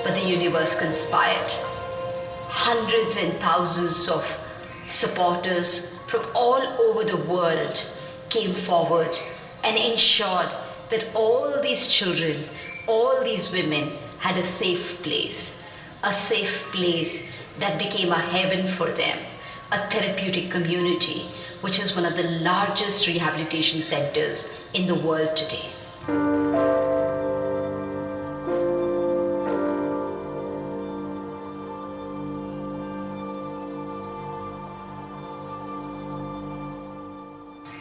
But the universe conspired. hundreds and thousands of supporters from all over the world came forward and ensured that all these children, all these women had a safe place that became a heaven for them, a therapeutic community, which is one of the largest rehabilitation centers in the world today.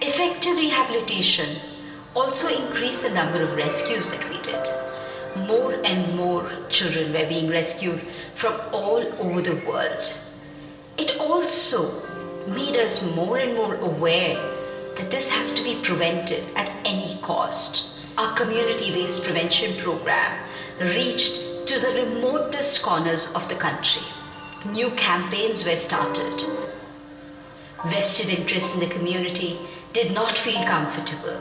Effective rehabilitation also increased the number of rescues that we did. More and more children were being rescued from all over the world. It also made us more and more aware that this has to be prevented at any cost. Our community-based prevention program reached to the remotest corners of the country. New campaigns were started. Vested interest in the community did not feel comfortable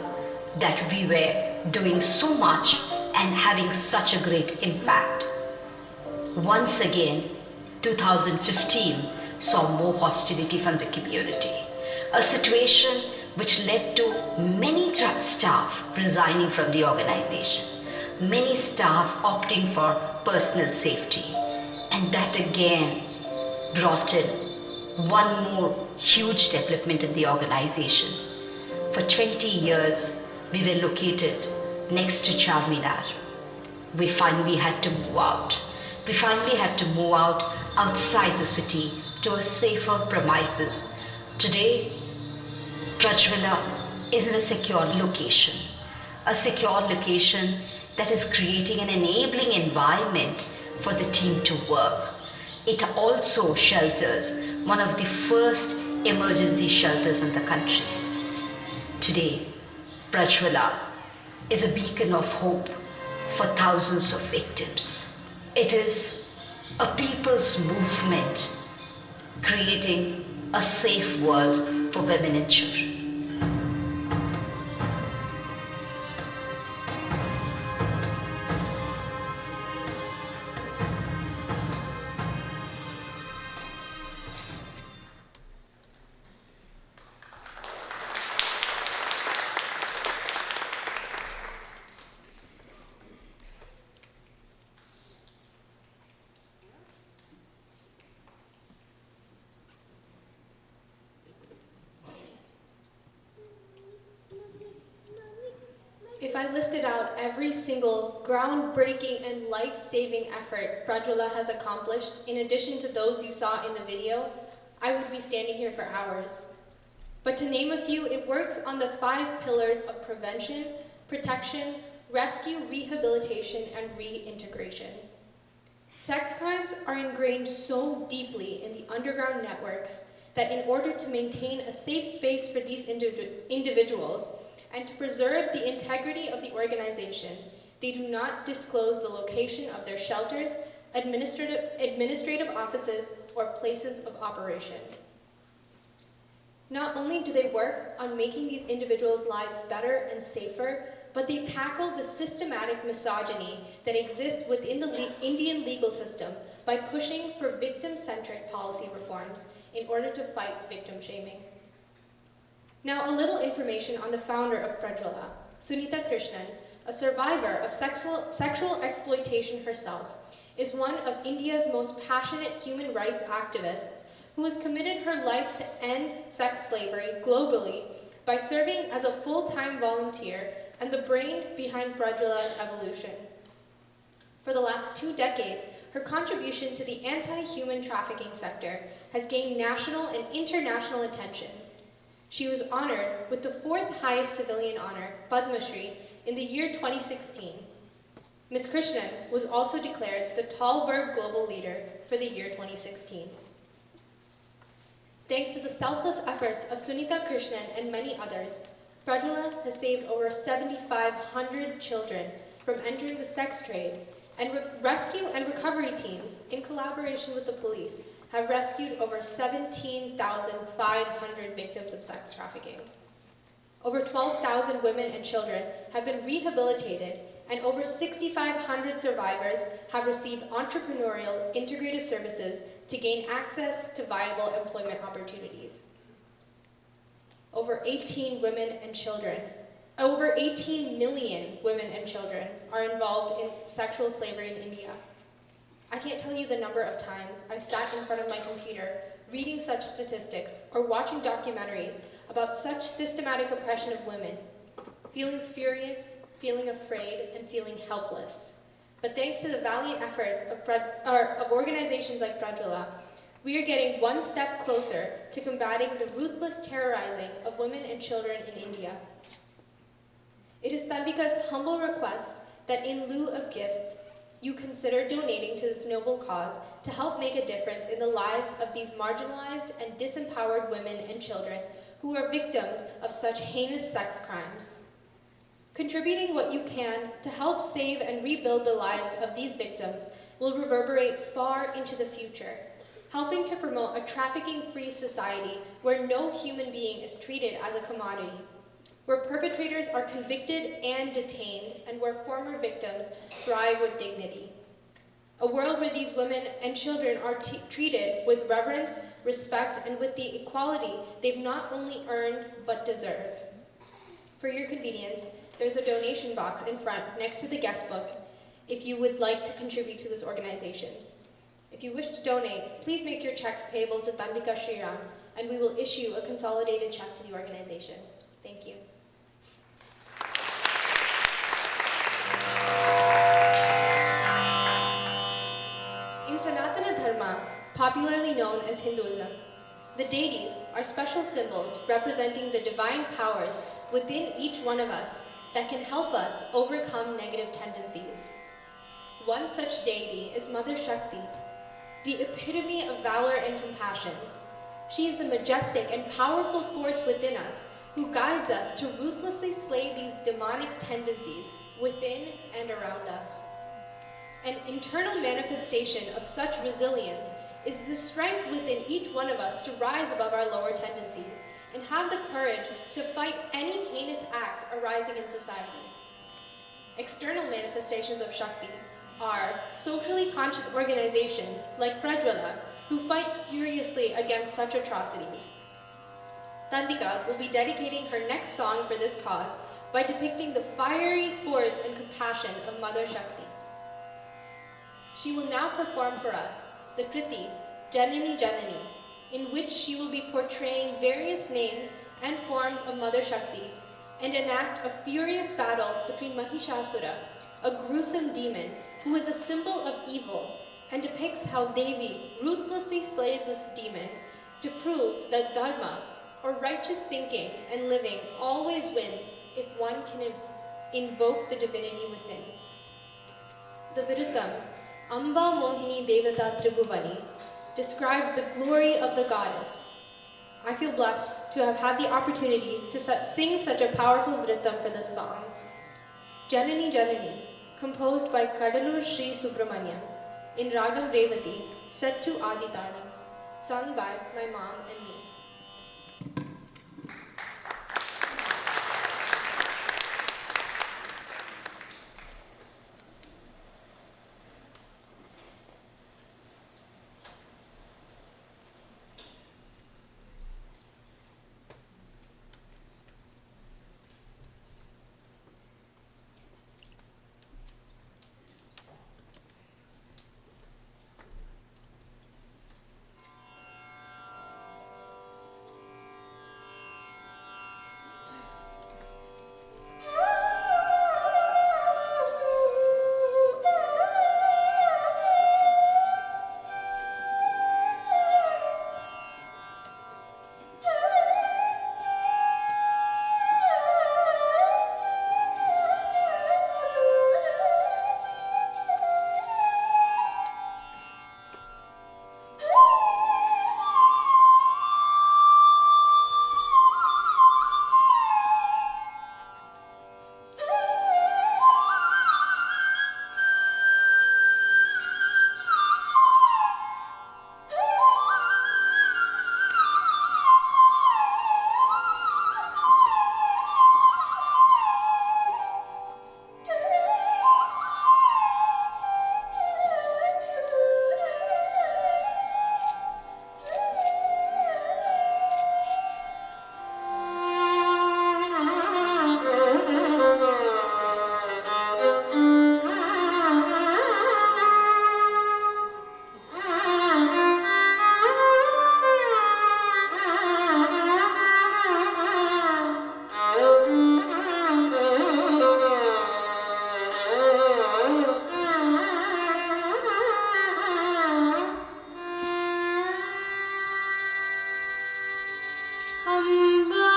that we were doing so much and having such a great impact. Once again, 2015 saw more hostility from the community, a situation which led to many staff resigning from the organization, many staff opting for personal safety, and that again brought in one more huge development in the organization. For 20 years, we were located next to Charminar. We finally had to move out. We finally had to move out outside the city to a safer premises. Today, Prajwala is in a secure location that is creating an enabling environment for the team to work. It also shelters one of the first emergency shelters in the country. Today, Prajwala is a beacon of hope for thousands of victims. It is a people's movement creating a safe world for women and children. If I listed out every single groundbreaking and life-saving effort Prajwala has accomplished, in addition to those you saw in the video, I would be standing here for hours. But to name a few, it works on the 5 pillars of prevention, protection, rescue, rehabilitation, and reintegration. Sex crimes are ingrained so deeply in the underground networks that in order to maintain a safe space for these individuals, and to preserve the integrity of the organization, they do not disclose the location of their shelters, administrative offices, or places of operation. Not only do they work on making these individuals' lives better and safer, but they tackle the systematic misogyny that exists within the Indian legal system by pushing for victim-centric policy reforms in order to fight victim shaming. Now, a little information on the founder of Prajwala, Sunita Krishnan, a survivor of sexual exploitation herself, is one of India's most passionate human rights activists who has committed her life to end sex slavery globally by serving as a full-time volunteer and the brain behind Prajwala's evolution. For the last 2 decades, her contribution to the anti-human trafficking sector has gained national and international attention. She was honored with the 4th highest civilian honor, Padma Shri, in the year 2016. Ms. Krishnan was also declared the Tallberg Global Leader for the year 2016. Thanks to the selfless efforts of Sunita Krishnan and many others, Prajwala has saved over 7,500 children from entering the sex trade, and rescue and recovery teams, in collaboration with the police, have rescued over 17,500 victims of sex trafficking. Over 12,000 women and children have been rehabilitated, and over 6,500 survivors have received entrepreneurial integrative services to gain access to viable employment opportunities. Over 18 million women and children are involved in sexual slavery in India. I can't tell you the number of times I've sat in front of my computer reading such statistics or watching documentaries about such systematic oppression of women, feeling furious, feeling afraid, and feeling helpless. But thanks to the valiant efforts of organizations like Prajwala, we are getting one step closer to combating the ruthless terrorizing of women and children in India. It is Tanvika's humble request that in lieu of gifts, you consider donating to this noble cause to help make a difference in the lives of these marginalized and disempowered women and children who are victims of such heinous sex crimes. Contributing what you can to help save and rebuild the lives of these victims will reverberate far into the future, helping to promote a trafficking-free society where no human being is treated as a commodity, where perpetrators are convicted and detained, and where former victims thrive with dignity. A world where these women and children are treated with reverence, respect, and with the equality they've not only earned, but deserve. For your convenience, there's a donation box in front next to the guest book if you would like to contribute to this organization. If you wish to donate, please make your checks payable to Tanvika Shriram, and we will issue a consolidated check to the organization. Thank you. In Sanatana Dharma, popularly known as Hinduism, the deities are special symbols representing the divine powers within each one of us that can help us overcome negative tendencies. One such deity is Mother Shakti, the epitome of valor and compassion. She is the majestic and powerful force within us who guides us to ruthlessly slay these demonic tendencies within and around us. An internal manifestation of such resilience is the strength within each one of us to rise above our lower tendencies and have the courage to fight any heinous act arising in society. External manifestations of Shakti are socially conscious organizations like Prajwala who fight furiously against such atrocities. Tanvika will be dedicating her next song for this cause by depicting the fiery force and compassion of Mother Shakti. She will now perform for us the Kriti, Janani Janani, in which she will be portraying various names and forms of Mother Shakti and enact a furious battle between Mahishasura, a gruesome demon who is a symbol of evil, and depicts how Devi ruthlessly slayed this demon to prove that dharma, or righteous thinking and living, always wins if one can invoke the divinity within. The Viruttam, Amba Mohini Devata Tribhuvani, describes the glory of the goddess. I feel blessed to have had the opportunity to sing such a powerful Viruttam for this song. Janani Janani, composed by Kadalur Sri Subramaniam, in Ragam Revati, set to Adi Talam, sung by my mom and me. Amba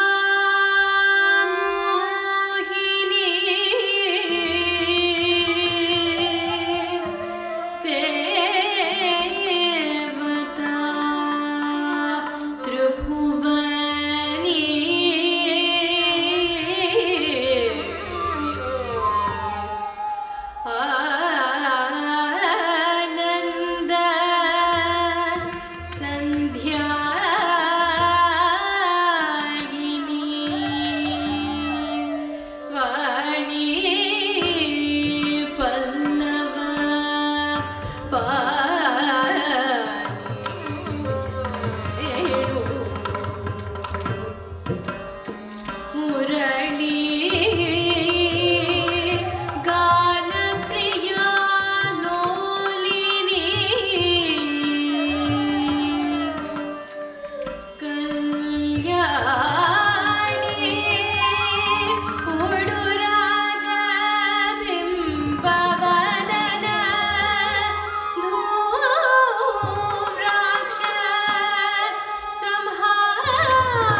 Mohini देवता त्रिभुवनी आनंद संध्यायिनी वाणी पल्लव पाणेषु मुरली गानप्रिया लोलिनी कल्याणी उडुराजबिम्बवदन धूम्राक्ष संहारिणी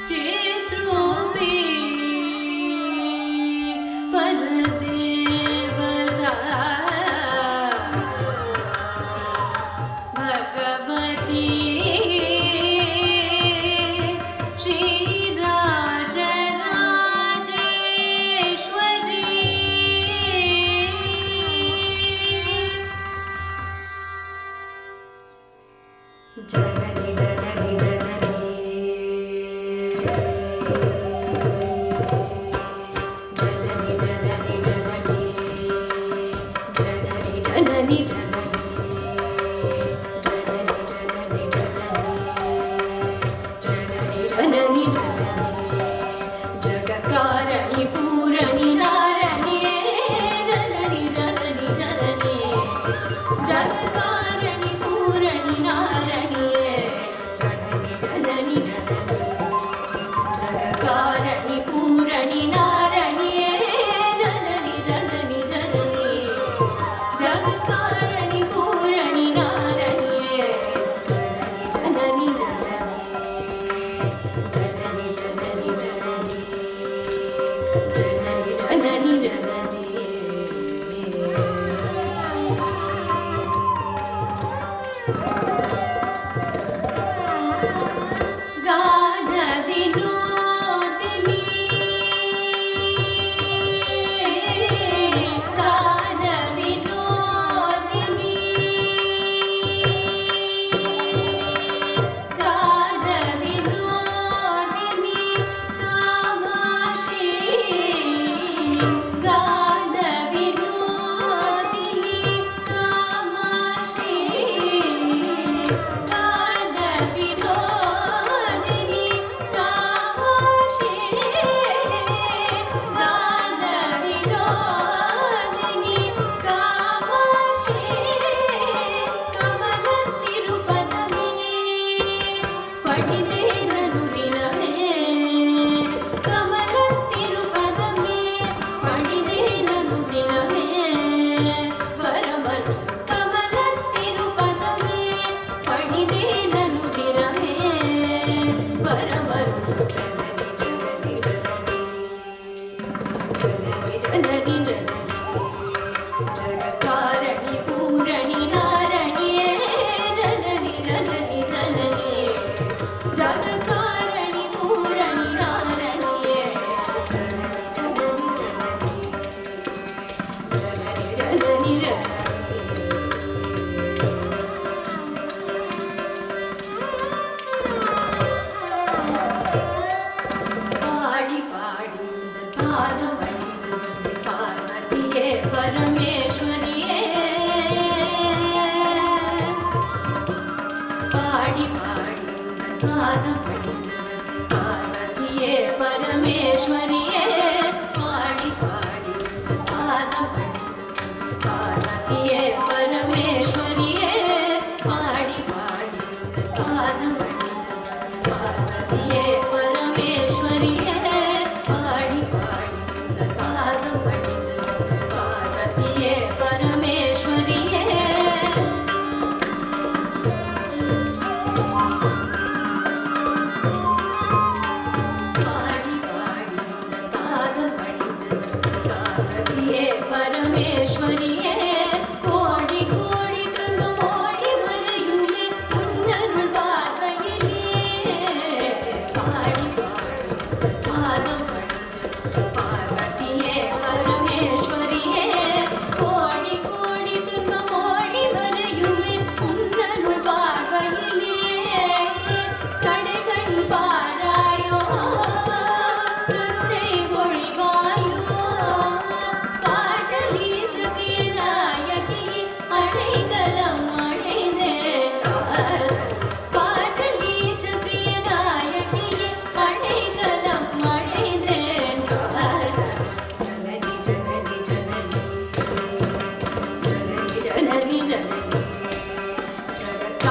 चित्रूपी परदेवता भगवती श्रीराजराजेश्वरी जननी जननी जननी जननी जननी जगत्कारणि पूरणि नारणी जननी जननी जननी जगत्कारणि पूरणि नारणी जननी जननी जननी जगत्कारणि पूरणि नारणी जननी जननी जननी जगत्कारणि पूरणि नारणी जननी जननी जननी जननी जननी गान विनोदिनी गान विनोदिनी गान विनोदिनी कामाक्षी गान विनोदिनी कामाक्षी गान विनोदिनी कामाक्षी गान विनोदिनी कामाक्षी कमलतिरुपदमे पठितेरनु दिनमे कमलतिरुपदमे पठितेरनु दिनमे परमस्तु कमलतिरुपदमे पठितेरनु दिनमे परमस्तु जननी जननी जगत्कारणि पूरणि नारणी जननी जननी जननी जगत्कारणि पूरणि नारणी जननी जननी पाड़ी पाड़ी पादम पार्वतीये परमेश्वरिये पाड़ी पाड़ी पादम पार्वतीये परमेश्वरिये पाड़ी पाड़ी पादम पार्वतीये परमेश्वरिये पाड़ी पाड़ी पादम पार्वतीये परमेश्वरिये पाड़ी पाड़ी पादम पार्वतीये परमेश्वरिये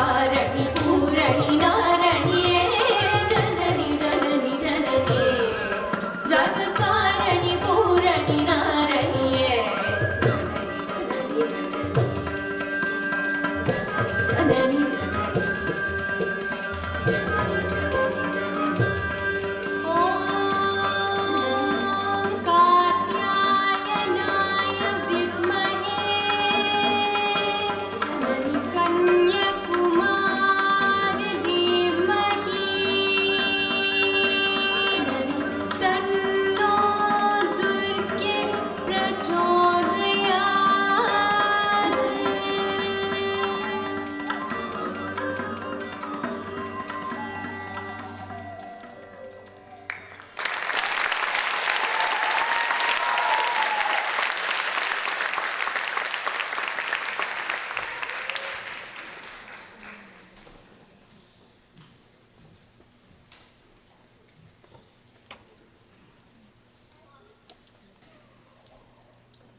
कारणी पूरणी नारणिये जननी जननी जननी जगत्कारणी पूरणी नारणिये जननी ॐ कात्यायनाय विद्महे कन्याकुमारी धीमहि तन्नो दुर्गे प्रचोदयात्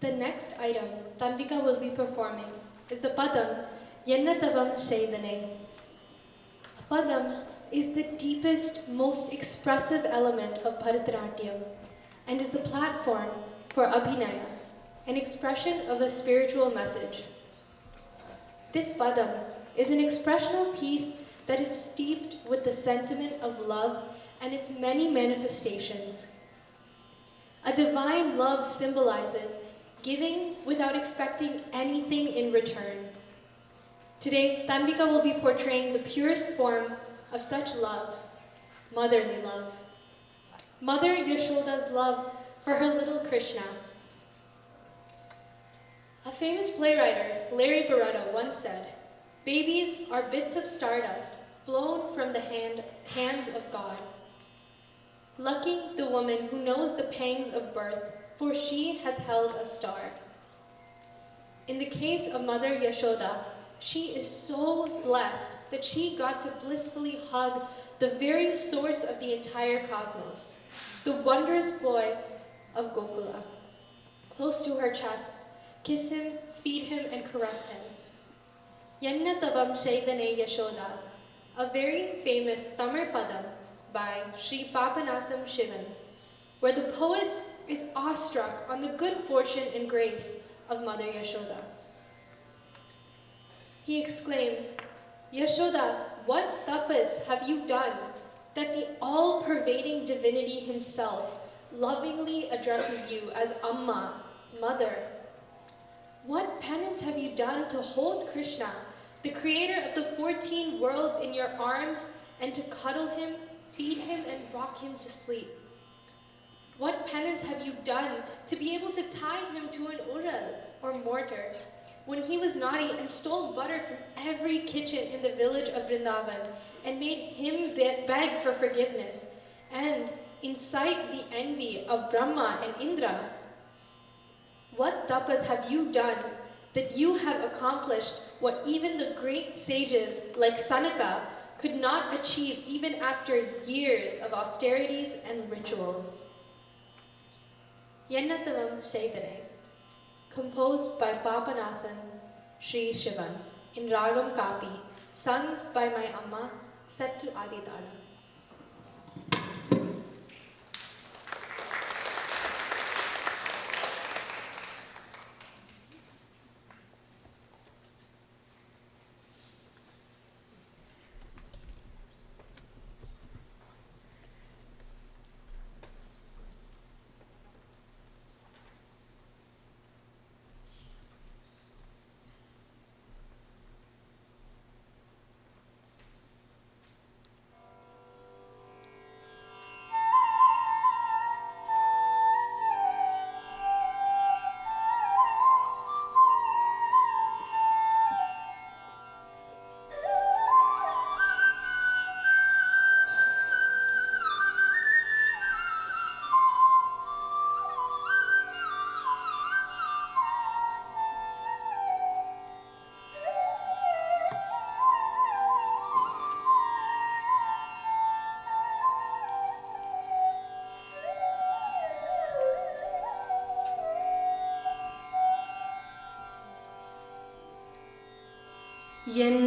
The next item Tanvika will be performing is the Padam Yennatavam Shaidane. Padam is the deepest, most expressive element of Bharatanatyam and is the platform for Abhinaya, an expression of a spiritual message. This Padam is an expressional piece that is steeped with the sentiment of love and its many manifestations. A divine love symbolizes giving without expecting anything in return. Today, Tanvika will be portraying the purest form of such love, motherly love. Mother Yashoda's love for her little Krishna. A famous playwright, Larry Barretto, once said, "Babies are bits of stardust blown from the hands of God. Lucky the woman who knows the pangs of birth, for she has held a star." In the case of Mother Yashoda, she is so blessed that she got to blissfully hug the very source of the entire cosmos, the wondrous boy of Gokula. Close to her chest, kiss him, feed him, and caress him. Yennatavam Shaidane Yashoda, a very famous Tamil Padam by Sri Papanasam Shivan, where the poet is awestruck on the good fortune and grace of Mother Yashoda. He exclaims, "Yashoda, what tapas have you done that the all-pervading divinity himself lovingly addresses you as Amma, mother? What penance have you done to hold Krishna, the creator of the 14 worlds, in your arms and to cuddle him, feed him, and rock him to sleep? What penance have you done to be able to tie him to an ural or mortar when he was naughty and stole butter from every kitchen in the village of Vrindavan and made him beg for forgiveness and incite the envy of Brahma and Indra? What tapas have you done that you have accomplished what even the great sages like Sanaka could not achieve even after years of austerities and rituals?" Yennatavam Shaidane, composed by Papanasan Sri Shivan in Ragam Kapi, sung by my Amma, set to Aditala.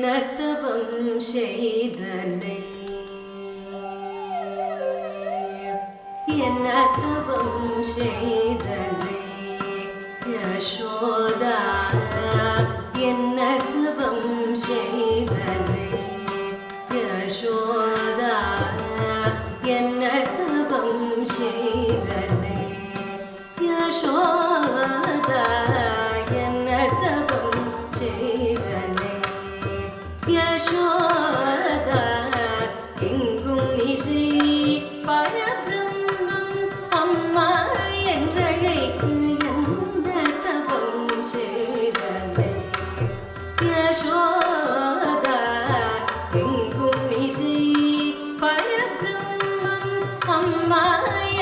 என்ன தவம் செய்தனை என்ன தவம் செய்தனை யசோதா என்ன தவம் செய்தனை யசோதா என்ன தவம் செய்தனை யசோதா என்ன தவம் செய்தனை யசோதா எங்கும் நிறை பரபிரம்மம் அம்மா என்றழைக்கு எந்த தவம் செய்தனை யசோதா எங்கும் நிறை பரபிரம்மம் அம்மா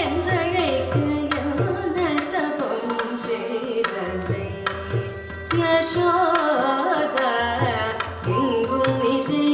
என்றழைக்கு எந்த தவம் செய்தனை யசோதா எங்கும் நிறை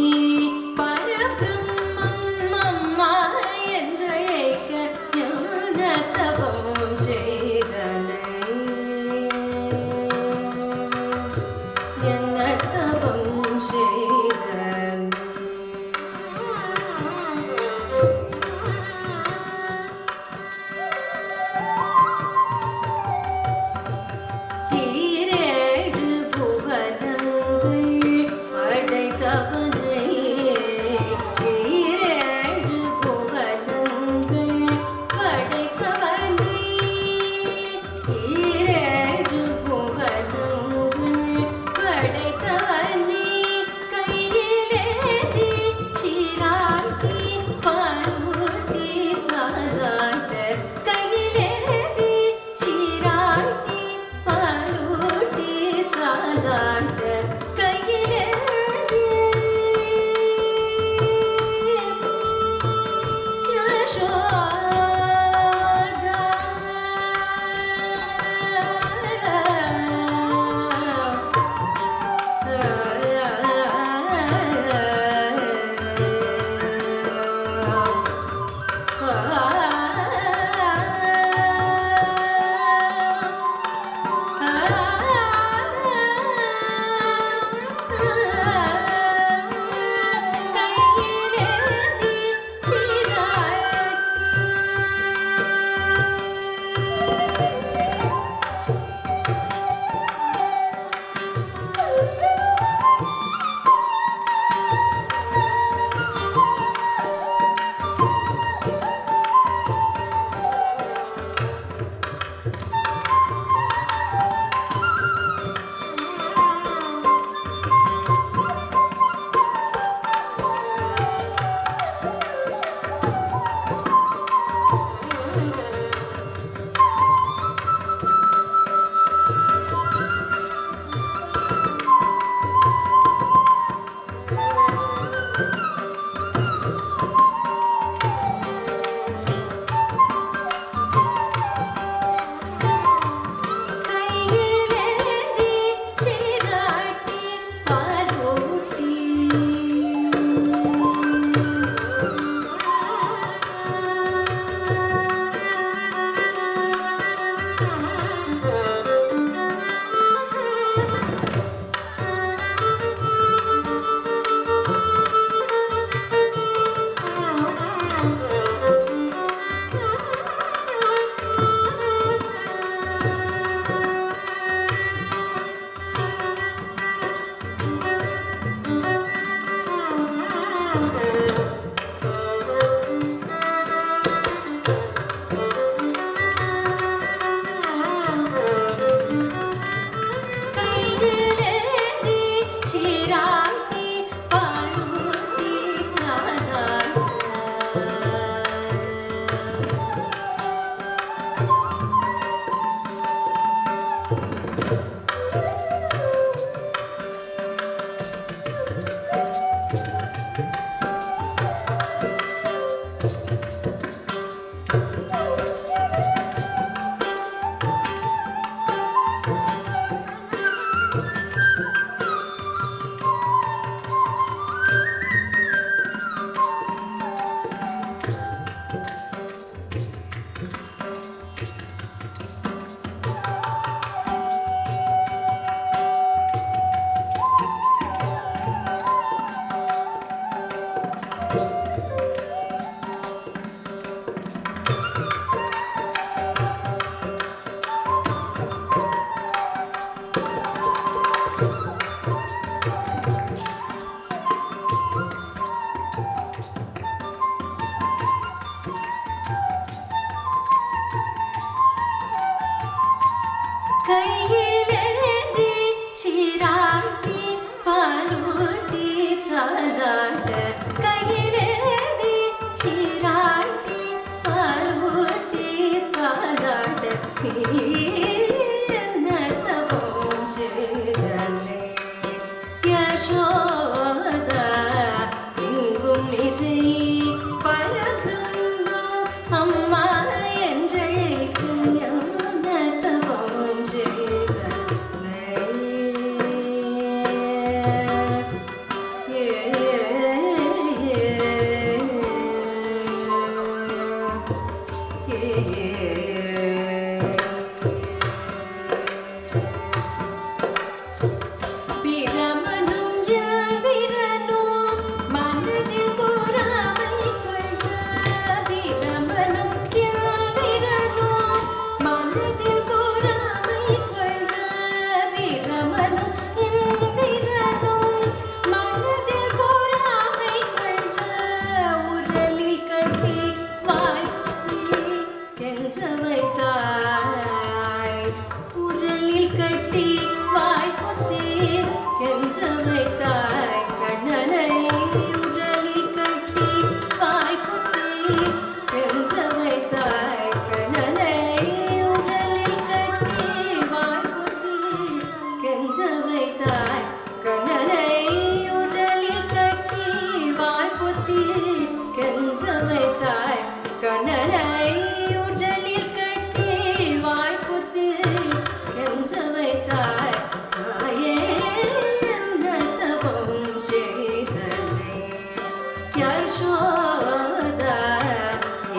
யசோதா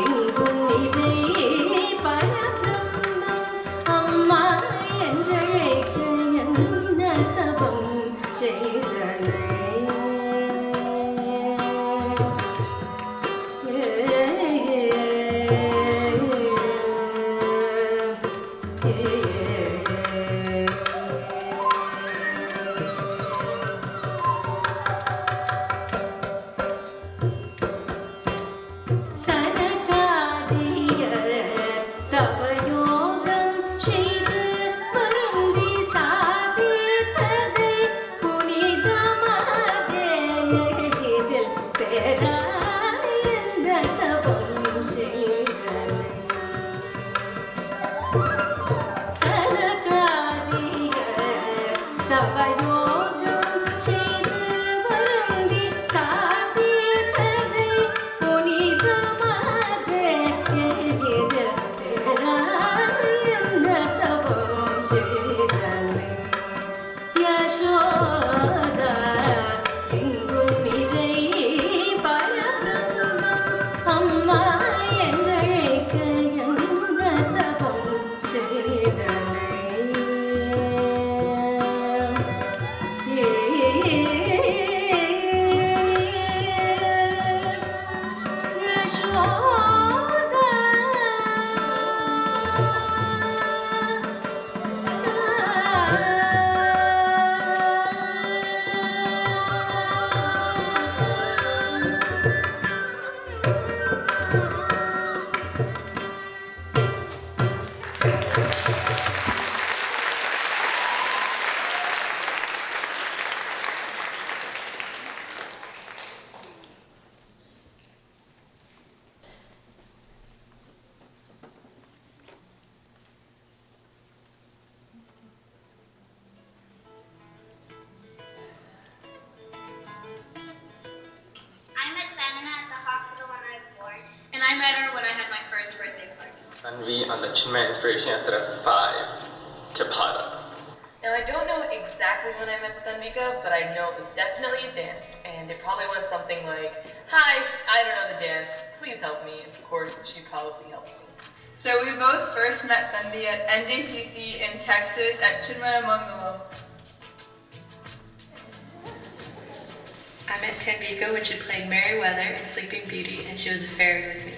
எங்கும் நிறை பரபிரம்மம் அம்மா என்றழைக்க என்ன தபம் செய்தனை I met her when I had my first birthday party. Tanvi on the Chinmay Inspiration Yatra 5 to Bharat. Now I don't know exactly when I met Tanvika, but I know it was definitely a dance, and it probably went something like, "Hi, I don't know the dance, please help me," and of course she probably helped me. So we both first met Tanvi at NJCC in Texas at Chinmay Mangalam. I met Tanvika when she played Merryweather in Sleeping Beauty, and she was a fairy with me.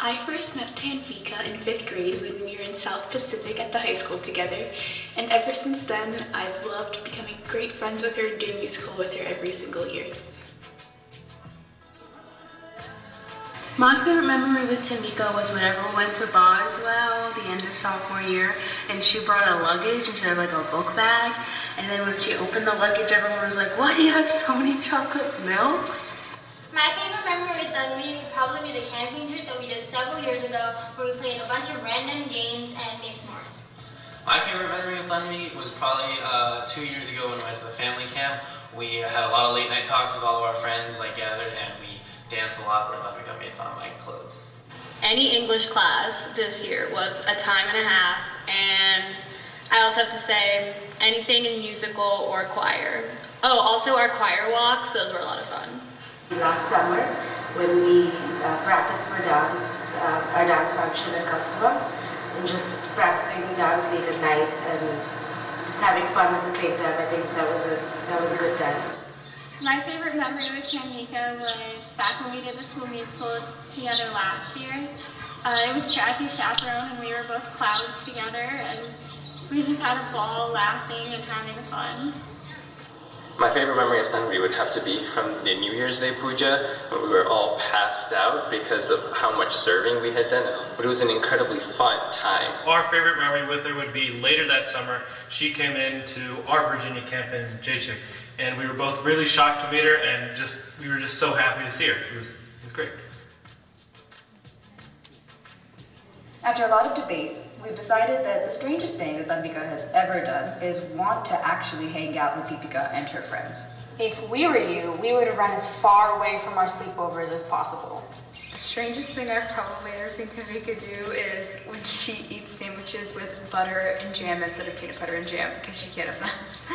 I first met Tanvika in 5th grade when we were in South Pacific at the high school together, and ever since then, I've loved becoming great friends with her and doing musical with her every single year. My favorite memory with Tanvika was whenever we went to Boswell the end of sophomore year, and she brought a luggage instead of like a book bag, and then when she opened the luggage, everyone was like, "Why do you have so many chocolate milks?" My favorite memory with Tanvi would probably be the camping trip that we did several years ago, where we played a bunch of random games and made s'mores. My favorite memory with Tanvi was probably 2 years ago when we went to the family camp. We had a lot of late night talks with all of our friends, like gathered, and we danced a lot where Tanvika made fun of my clothes. Any English class this year was a time and a half, and I also have to say anything in musical or choir. Oh, also our choir walks, those were a lot of fun. Last summer, when we practiced for dance, our dance function at Kasturba, and just practicing dance late at night and just having fun at the same time, I think that was a good time. My favorite memory with Tanvika was back when we did the school musical together last year. It was Tracy Chaperone, and we were both clouds together, and we just had a ball laughing and having fun. My favorite memory of Tanvi would have to be from the New Year's Day puja when we were all passed out because of how much serving we had done. But it was an incredibly fun time. Our favorite memory with her would be later that summer. She came into our Virginia camp in Jayshik, and we were both really shocked to meet her, and we were just so happy to see her. It was great. After a lot of debate, we've decided that the strangest thing that Tanvika has ever done is want to actually hang out with Deepika and her friends. If we were you, we would run as far away from our sleepovers as possible. The strangest thing I've probably ever seen Tanvika do is when she eats sandwiches with butter and jam instead of peanut butter and jam because she can't have nuts.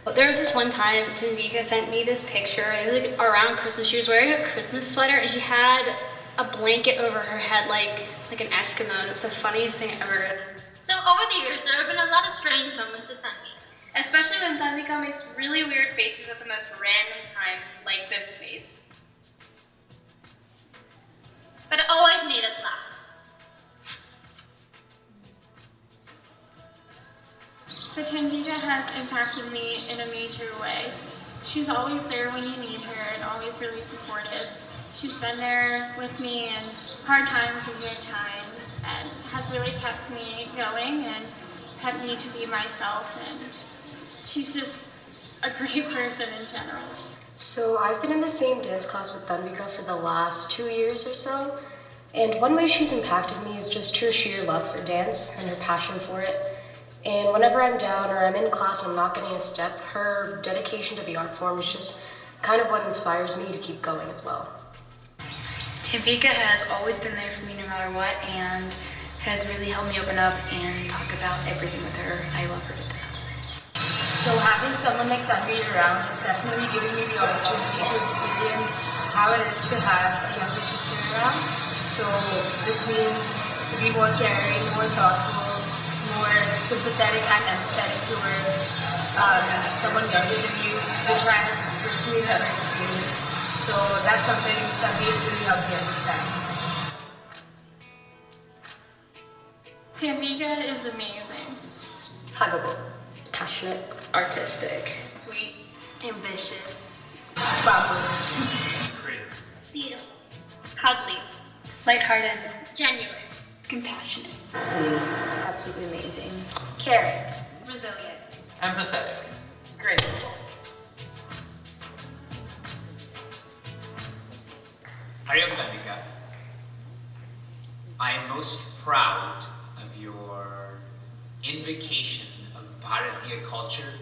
But there was this one time Tanvika sent me this picture. It was like around Christmas. She was wearing a Christmas sweater and she had a blanket over her head like an Eskimo. It was the funniest thing ever. So over the years, there have been a lot of strange moments with Tanvi. Especially when Tanvika makes really weird faces at the most random times, like this face. But it always made us laugh. So Tanvika has impacted me in a major way. She's always there when you need her and always really supportive. She's been there with me in hard times and good times and has really kept me going and kept me to be myself, and she's just a great person in general. So I've been in the same dance class with Tanvika for the last 2 years or so, and one way she's impacted me is just her sheer love for dance and her passion for it. And whenever I'm down or I'm in class and I'm not getting a step, her dedication to the art form is just kind of what inspires me to keep going as well. Tanvika has always been there for me no matter what and has really helped me open up and talk about everything with her. I love her to death. So having someone like Tanvi around has definitely given me the opportunity to experience how it is to have a younger sister around. So this means to be more caring, more thoughtful, more sympathetic and empathetic towards someone younger than you, which I have personally never experienced. So that's something that has really helped me understand. Tanvika is amazing. Huggable, passionate, Artistic. Sweet. Ambitious. Creative. Beautiful. Cuddly. Lighthearted. Genuine. Compassionate. Absolutely amazing. Caring. Resilient. Empathetic. Grateful. I am Tanvika. I am most proud of your invocation of Bharatiya culture,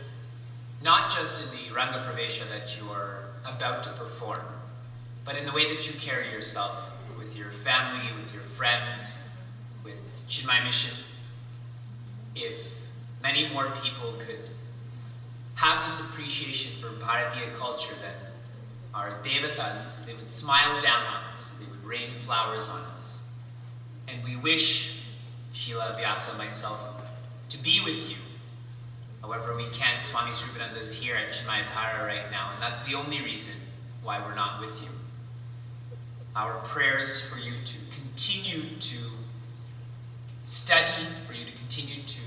not just in the Ranga Pravesha that you are about to perform, but in the way that you carry yourself with your family, with your friends, with Chinmay Mission. If many more people could have this appreciation for Bharatiya culture, then our devatas, they would smile down on us, they would rain flowers on us. And we wish, Sheila, Vyasa, myself, to be with you. However, we can't. Swami Srivananda is here at Chinmayadhara right now, and that's the only reason why we're not with you. Our prayers for you to continue to study, for you to continue to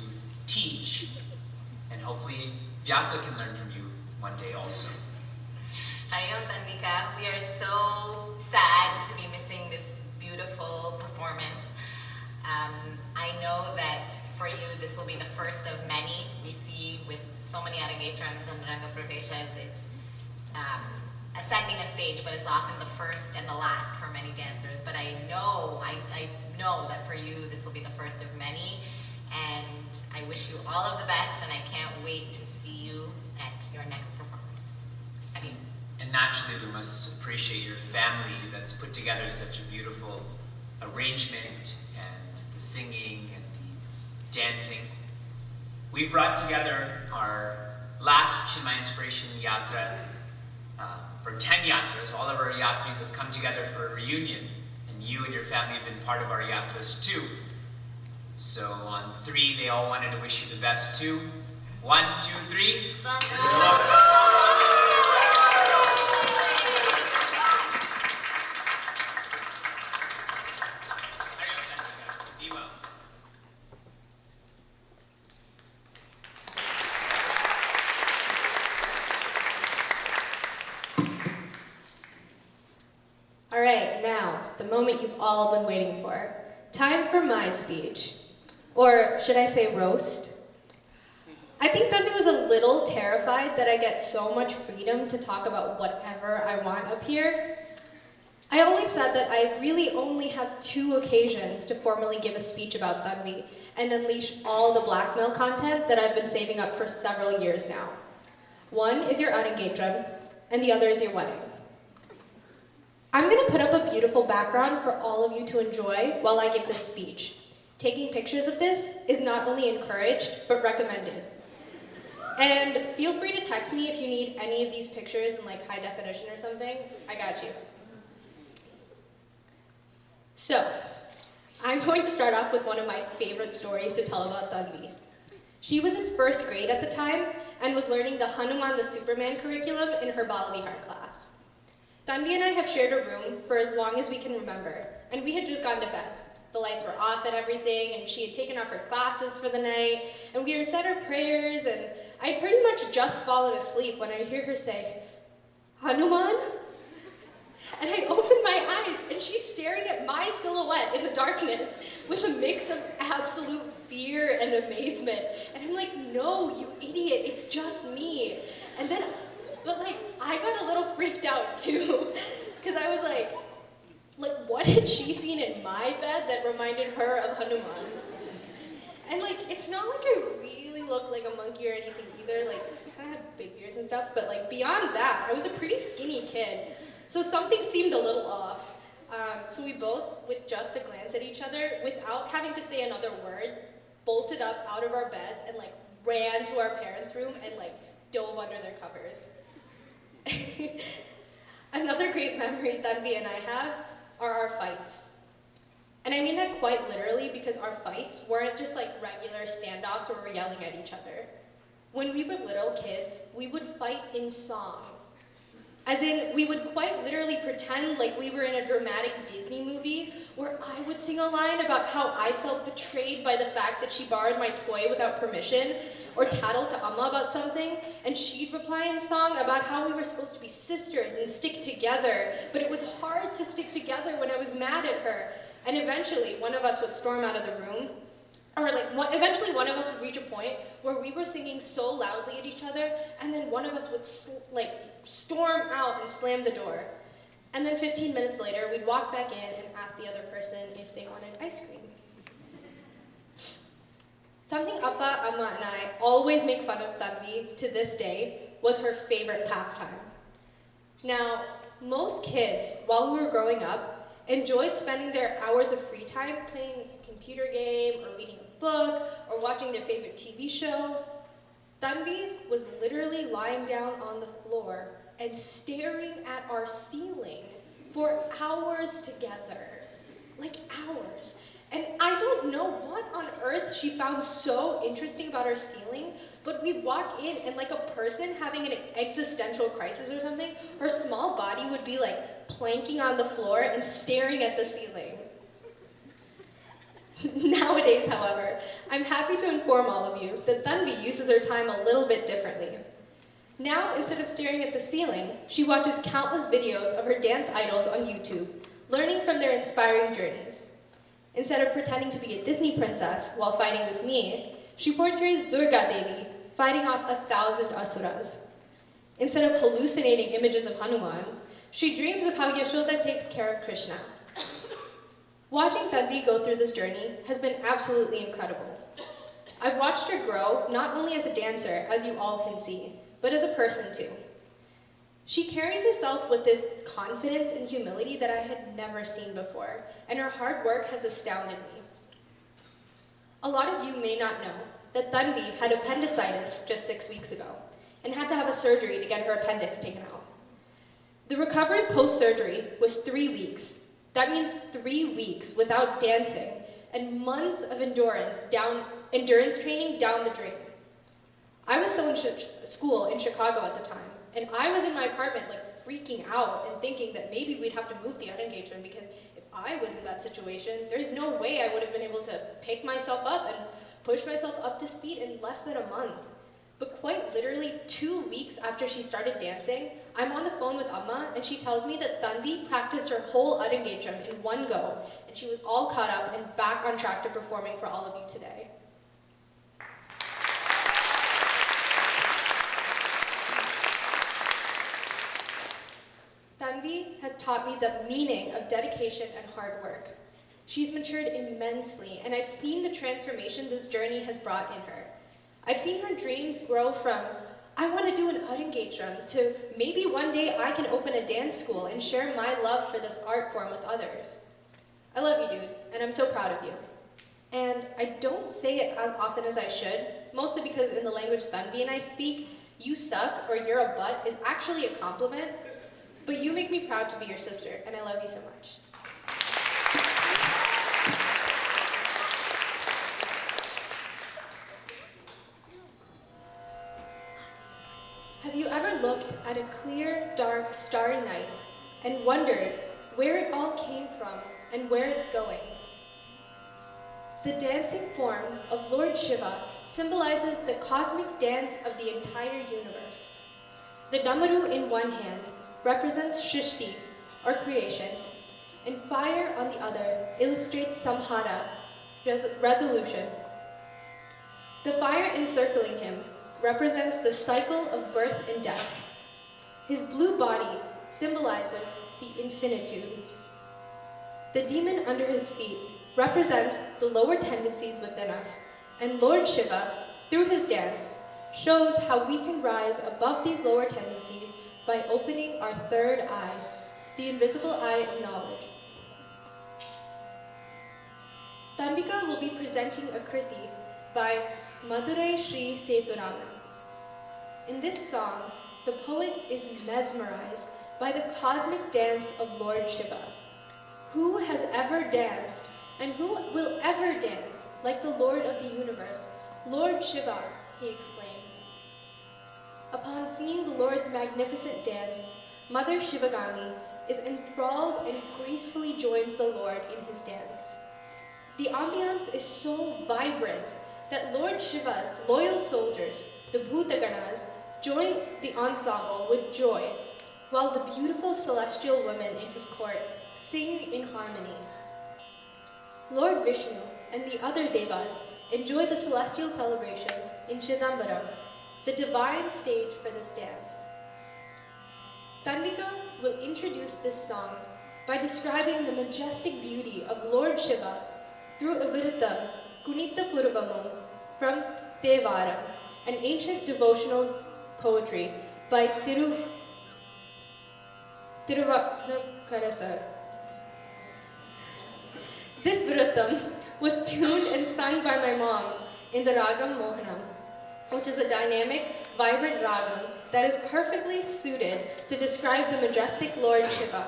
teach, and hopefully Vyasa can learn from you one day also. Hi, I'm Tanvika. We are so sad to be missing this beautiful performance. I know that for you, this will be the first of many. We see with so many Arangetrams and Ranga Praveshas, it's ascending a stage, but it's often the first and the last for many dancers. But I know that for you, this will be the first of many. And I wish you all of the best, and I can't wait to see you at your next performance. Adieu. And naturally, we must appreciate your family that's put together such a beautiful arrangement, and the singing and the dancing. We brought together our last Chinmay Inspiration Yatra for 10 yatras. All of our yatris have come together for a reunion, and you and your family have been part of our yatras too. So on 3, they all wanted to wish you the best too. 1, 2, 3. Be well. All right, now, the moment you've all been waiting for. Time for my speech. Or should I say roast? I think Tanvi was a little terrified that I get so much freedom to talk about whatever I want up here. I always said that I really only have 2 occasions to formally give a speech about Tanvi and unleash all the blackmail content that I've been saving up for several years now. One is your ARANGETRAM, and the other is your wedding. I'm gonna put up a beautiful background for all of you to enjoy while I give this speech. Taking pictures of this is not only encouraged, but recommended. And feel free to text me if you need any of these pictures in like high definition or something. I got you. So, I'm going to start off with one of my favorite stories to tell about Tanvi. She was in first grade at the time and was learning the Hanuman the Superman curriculum in her Balavihar class. Tanvi and I have shared a room for as long as we can remember, and we had just gone to bed. The lights were off and everything, and she had taken off her glasses for the night, and we had said our prayers, and I had pretty much just fallen asleep when I hear her say, "Hanuman?" And I open my eyes, and she's staring at my silhouette in the darkness with a mix of absolute fear and amazement. And I'm like, "No, you idiot, it's just me." And then, but like, I got a little freaked out too, because I was like, what had she seen in my bed that reminded her of Hanuman? And like, it's not like I really looked like a monkey or anything either. Like, I kind of had big ears and stuff, but like beyond that, I was a pretty skinny kid. So something seemed a little off. So we both, with just a glance at each other, without having to say another word, bolted up out of our beds and like ran to our parents' room and like dove under their covers. Another great memory Tanvi and I have are our fights. And I mean that quite literally because our fights weren't just like regular standoffs where we're yelling at each other. When we were little kids, we would fight in song. As in, we would quite literally pretend like we were in a dramatic Disney movie where I would sing a line about how I felt betrayed by the fact that she borrowed my toy without permission, or tattle to Amma about something, and she'd reply in song about how we were supposed to be sisters and stick together, but it was hard to stick together when I was mad at her. And eventually, one of us would storm out of the room, or like, eventually one of us would reach a point where we were singing so loudly at each other, and then one of us would storm out and slam the door. And then 15 minutes later, we'd walk back in and ask the other person if they wanted ice cream. Something Appa, Amma, and I always make fun of Tanvi to this day was her favorite pastime. Now, most kids, while we were growing up, enjoyed spending their hours of free time playing a computer game or reading a book or watching their favorite TV show. Tanvi's was literally lying down on the floor and staring at our ceiling for hours together. Like hours. And I don't know what on earth she found so interesting about our ceiling, but we'd walk in and like a person having an existential crisis or something, her small body would be like planking on the floor and staring at the ceiling. Nowadays, however, I'm happy to inform all of you that Tanvi uses her time a little bit differently. Now, instead of staring at the ceiling, she watches countless videos of her dance idols on YouTube, learning from their inspiring journeys. Instead of pretending to be a Disney princess while fighting with me, she portrays Durga Devi fighting off 1,000 asuras. Instead of hallucinating images of Hanuman, she dreams of how Yashoda takes care of Krishna. Watching Tanvi go through this journey has been absolutely incredible. I've watched her grow not only as a dancer, as you all can see, but as a person too. She carries herself with this confidence and humility that I had never seen before, and her hard work has astounded me. A lot of you may not know that Tanvi had appendicitis just 6 weeks ago, and had to have a surgery to get her appendix taken out. The recovery post-surgery was 3 weeks. That means 3 weeks without dancing, and months of endurance training down the drain. I was still in school in Chicago at the time, and I was in my apartment like freaking out and thinking that maybe we'd have to move the ARANGETRAM because if I was in that situation, there's no way I would have been able to pick myself up and push myself up to speed in less than a month. But quite literally 2 weeks after she started dancing, I'm on the phone with Amma and she tells me that Tanvi practiced her whole ARANGETRAM in one go, and she was all caught up and back on track to performing for all of you today. Tanvi has taught me the meaning of dedication and hard work. She's matured immensely, and I've seen the transformation this journey has brought in her. I've seen her dreams grow from, I want to do an ARANGETRAM, to maybe one day I can open a dance school and share my love for this art form with others. I love you, dude, and I'm so proud of you. And I don't say it as often as I should, mostly because in the language Tanvi and I speak, you suck or you're a butt is actually a compliment, but you make me proud to be your sister, and I love you so much. Have you ever looked at a clear, dark, starry night and wondered where it all came from and where it's going? The dancing form of Lord Shiva symbolizes the cosmic dance of the entire universe. The Damaru in one hand represents Shrishti, or creation, and fire on the other illustrates Samhara, resolution. The fire encircling him represents the cycle of birth and death. His blue body symbolizes the infinitude. The demon under his feet represents the lower tendencies within us, and Lord Shiva, through his dance, shows how we can rise above these lower tendencies by opening our third eye, the invisible eye of knowledge. Tanvika will be presenting a kriti by Madurai Sri Seturaman. In this song, the poet is mesmerized by the cosmic dance of Lord Shiva. Who has ever danced and who will ever dance like the Lord of the universe, Lord Shiva, he exclaims. Upon seeing the Lord's magnificent dance, Mother Shivagami is enthralled and gracefully joins the Lord in his dance. The ambiance is so vibrant that Lord Shiva's loyal soldiers, the Bhutaganas, join the ensemble with joy, while the beautiful celestial women in his court sing in harmony. Lord Vishnu and the other devas enjoy the celestial celebrations in Chidambaram, the divine stage for this dance. Tanvika will introduce this song by describing the majestic beauty of Lord Shiva through a Viritam, Kunita Purvamam, from Tevaram, an ancient devotional poetry by Tiruvakarasar. This Viritam was tuned and sung by my mom in the Ragam Mohanam, which is a dynamic, vibrant ragam that is perfectly suited to describe the majestic Lord Shiva.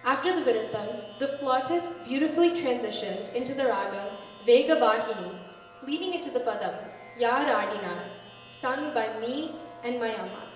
After the Viritam, the flautist beautifully transitions into the ragam Vega Vahini, leading it to the padam Ya Radina, sung by me and my amma.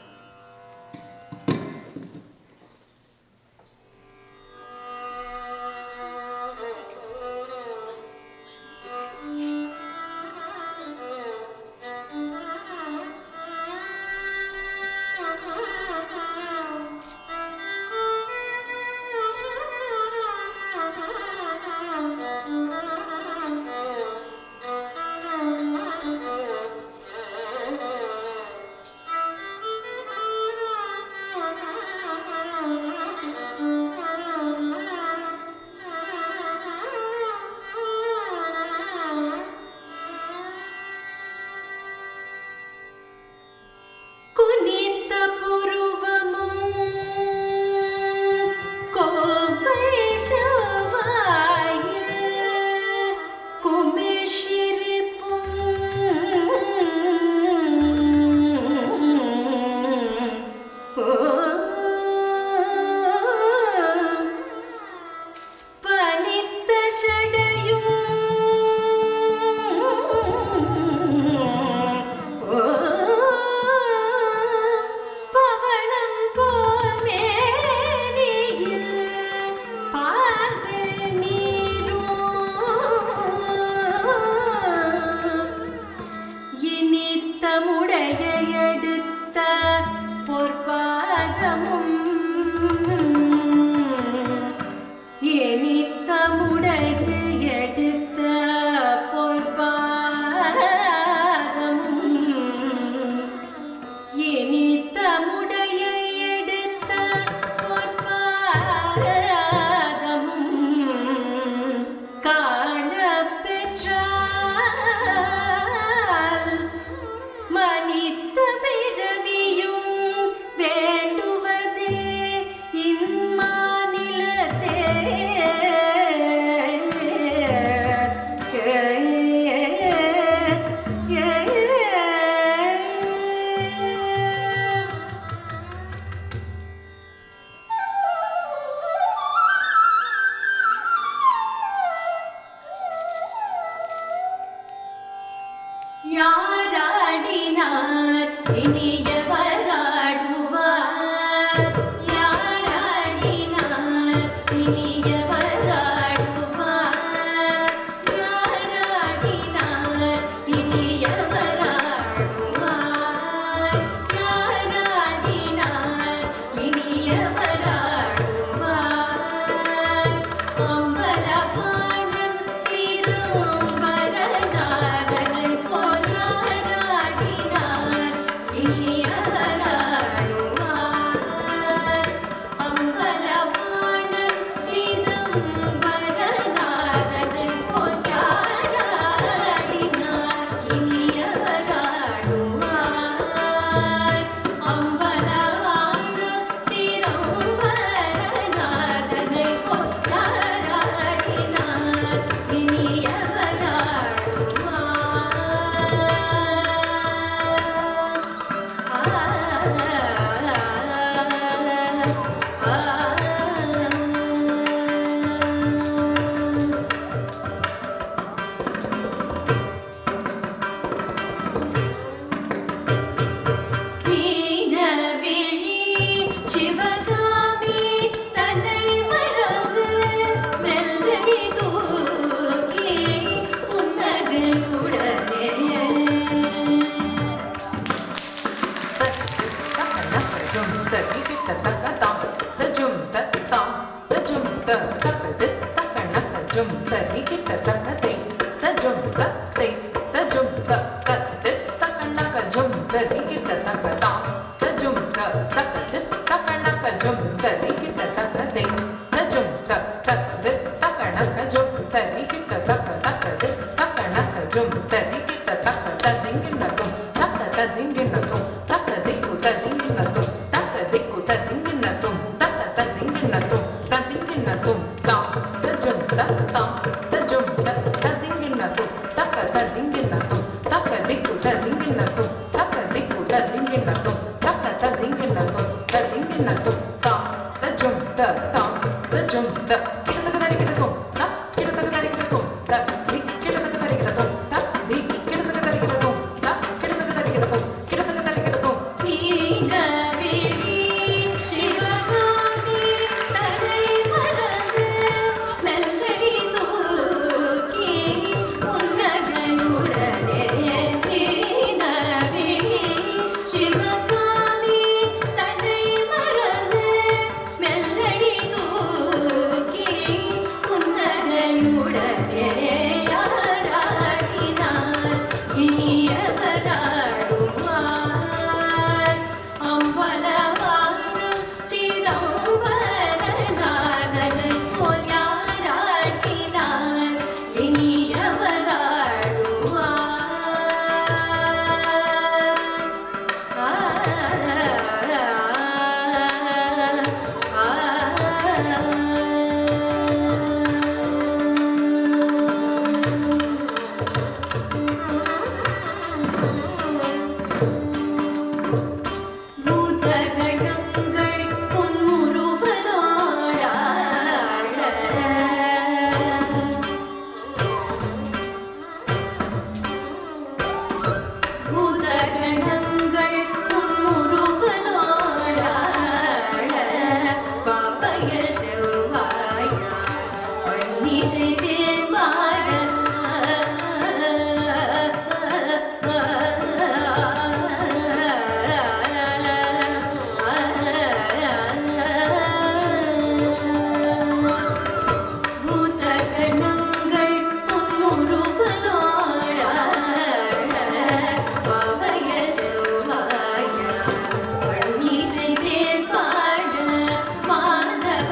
Madhava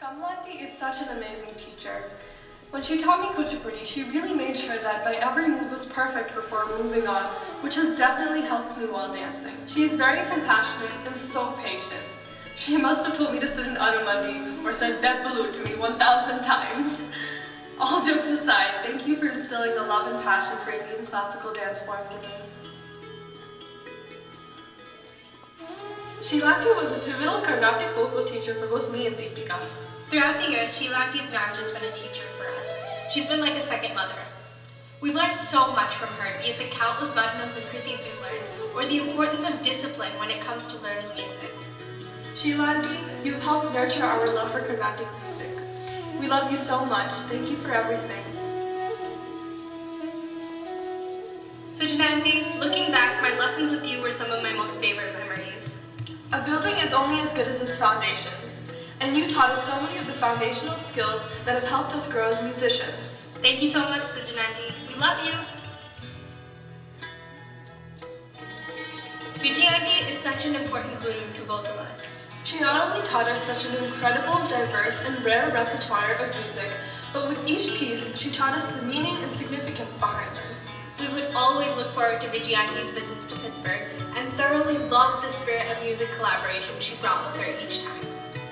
Kamlati is such an amazing teacher. When she taught me Kuchipudi, she really made sure that my every move was perfect before moving on, which has definitely helped me while dancing. She is very compassionate and so patient. She must have told me to sit in Anumandi or said Debbalu to me 1,000 times. All jokes aside, thank you for instilling the love and passion for Indian classical dance forms in me. Shilakti was a pivotal Carnatic vocal teacher for both me and Deepika. Throughout the years, Shilakti's not just been a teacher for us. She's been like a second mother. We've learned so much from her, be it the countless Bharatanatyam Kritis we've learned, or the importance of discipline when it comes to learning music. Shilakti, you've helped nurture our love for Carnatic music. We love you so much. Thank you for everything. Sujananti, looking back, my lessons with you were some of my most favorite memories. A building is only as good as its foundations, and you taught us so many of the foundational skills that have helped us grow as musicians. Thank you so much, Sujananti. We love you. Vijayanti is such an important guru to both of us. She not only taught us such an incredible, diverse, and rare repertoire of music, but with each piece, she taught us the meaning and significance behind them. We would always look forward to Vijayanti's visits to Pittsburgh and thoroughly loved the spirit of music collaboration she brought with her each time.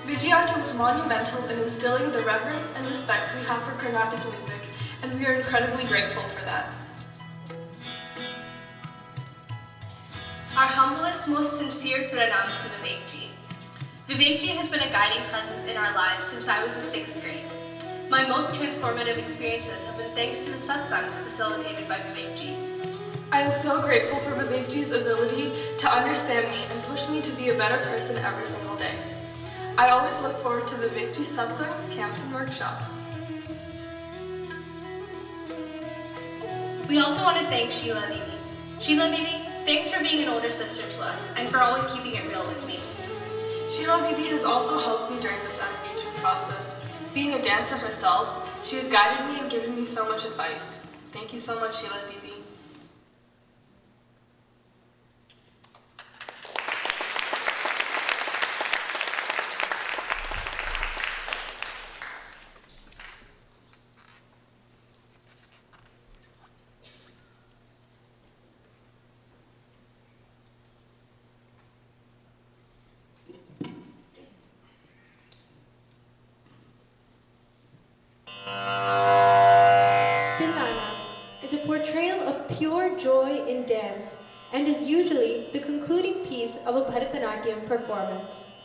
Vijayanti was monumental in instilling the reverence and respect we have for Carnatic music, and we are incredibly grateful for that. Our humblest, most sincere pranams to Vivekji. Vivekji has been a guiding presence in our lives since I was in 6th grade. My most transformative experiences have been thanks to the satsangs facilitated by Vivekji. I am so grateful for Vivekji's ability to understand me and push me to be a better person every single day. I always look forward to Vivekji's satsangs, camps, and workshops. We also want to thank Sheila Didi. Sheila Didi, thanks for being an older sister to us and for always keeping it real with me. Sheila Didi has also helped me during this engagement process. Being a dancer herself, she has guided me and given me so much advice. Thank you so much, Sheila Didi. And is usually the concluding piece of a Bharatanatyam performance.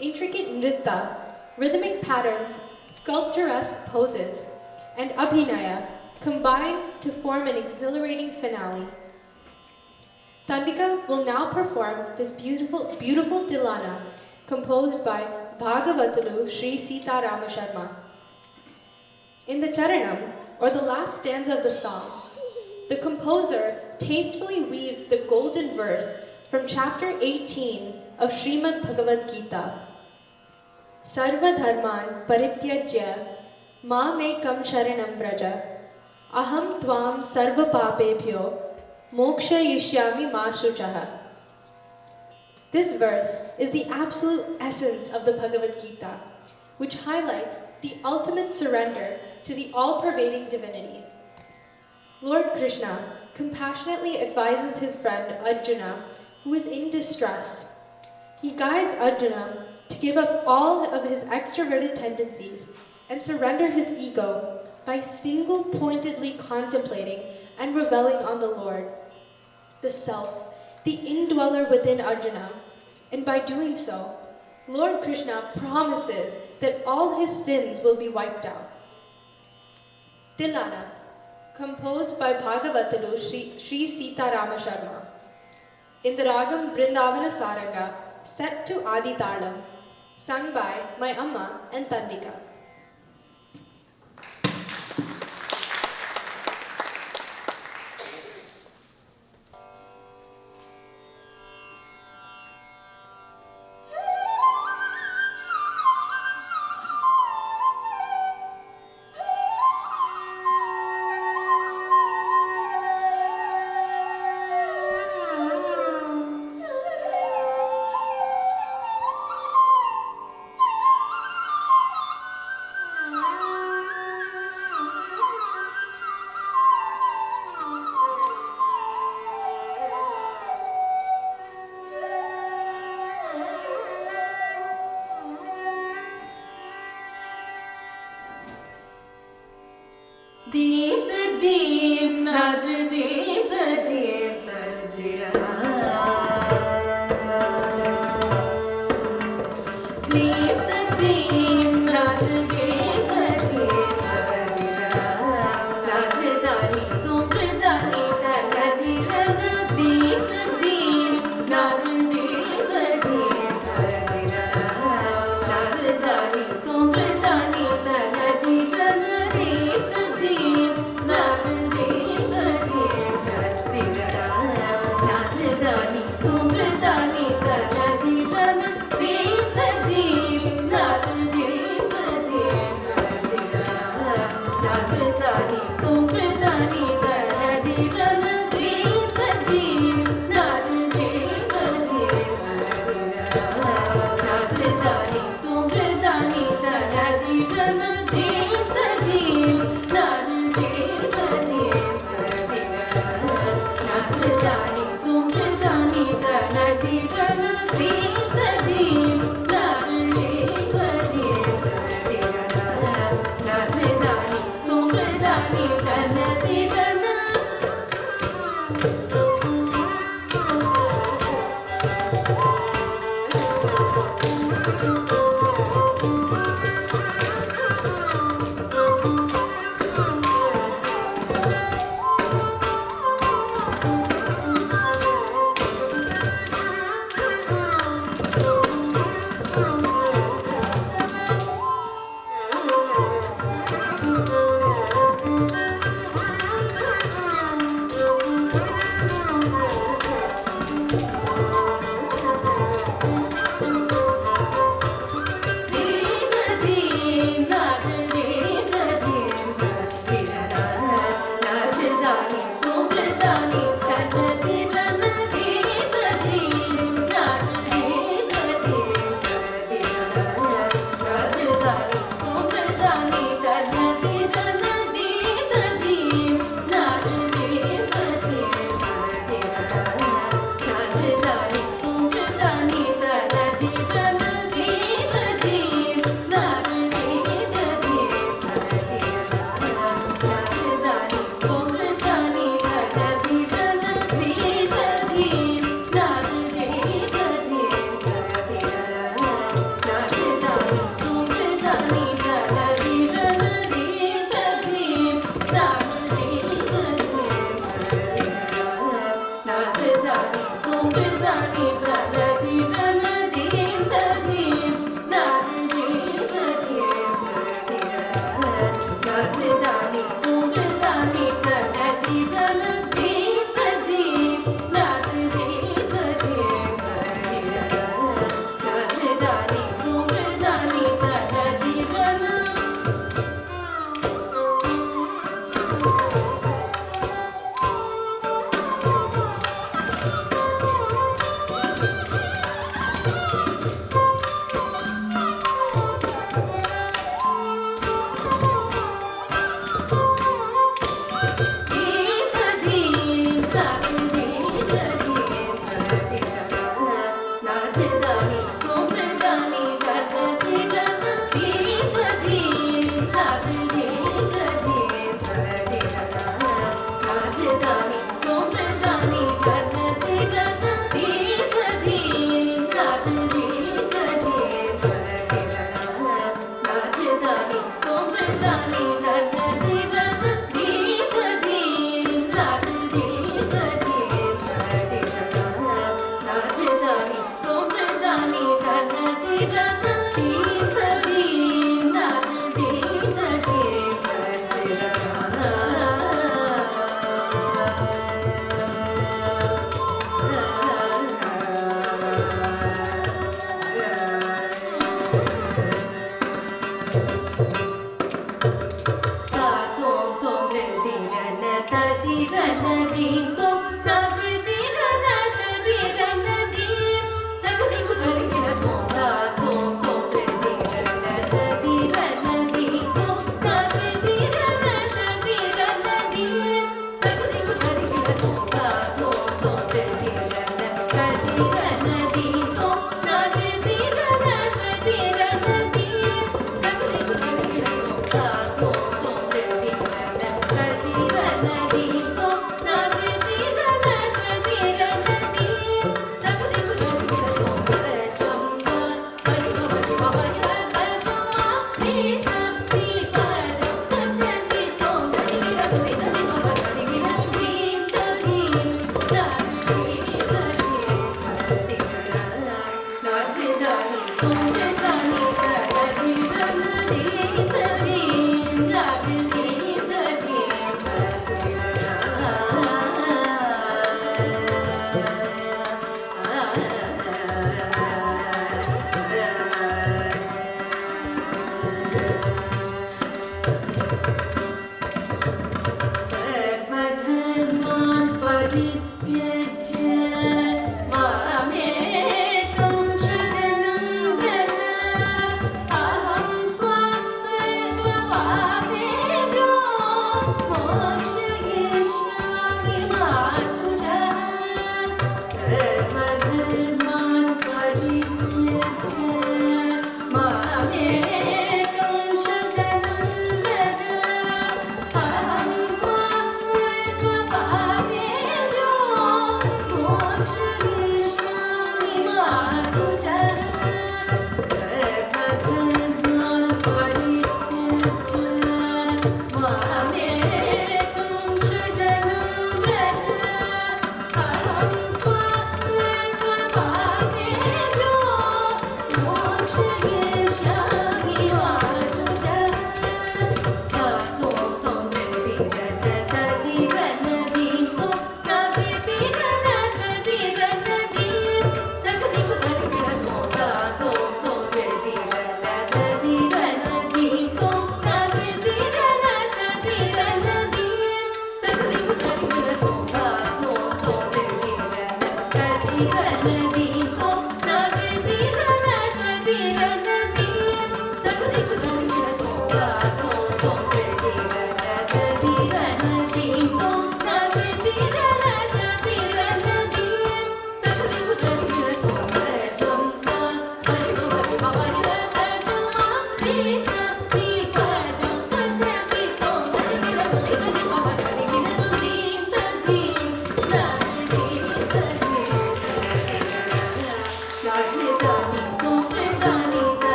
Intricate nritta, rhythmic patterns, sculpturesque poses, and abhinaya combine to form an exhilarating finale. Tanvika will now perform this beautiful Tilana composed by Bhagavatulu Sri Sita Rama Sharma. In the Charanam, or the last stanza of the song, the composer tastefully weaves the golden verse from chapter 18 of Srimad Bhagavad Gita. Sarva dharman parityajya ma mekam sharanam vraja aham tvam sarva papebhyo moksha yishyami ma shuchaha. This verse is the absolute essence of the Bhagavad Gita, which highlights the ultimate surrender to the all-pervading divinity. Lord Krishna compassionately advises his friend Arjuna, who is in distress. He guides Arjuna to give up all of his extroverted tendencies and surrender his ego by single-pointedly contemplating and reveling on the Lord, the Self, the indweller within Arjuna. And by doing so, Lord Krishna promises that all his sins will be wiped out. Tilana, composed by Bhagavatulu Sri Sita Rama Sharma. In the ragam Brindavana Saranga, set to Adi Talam, sung by my Amma and Tanvika.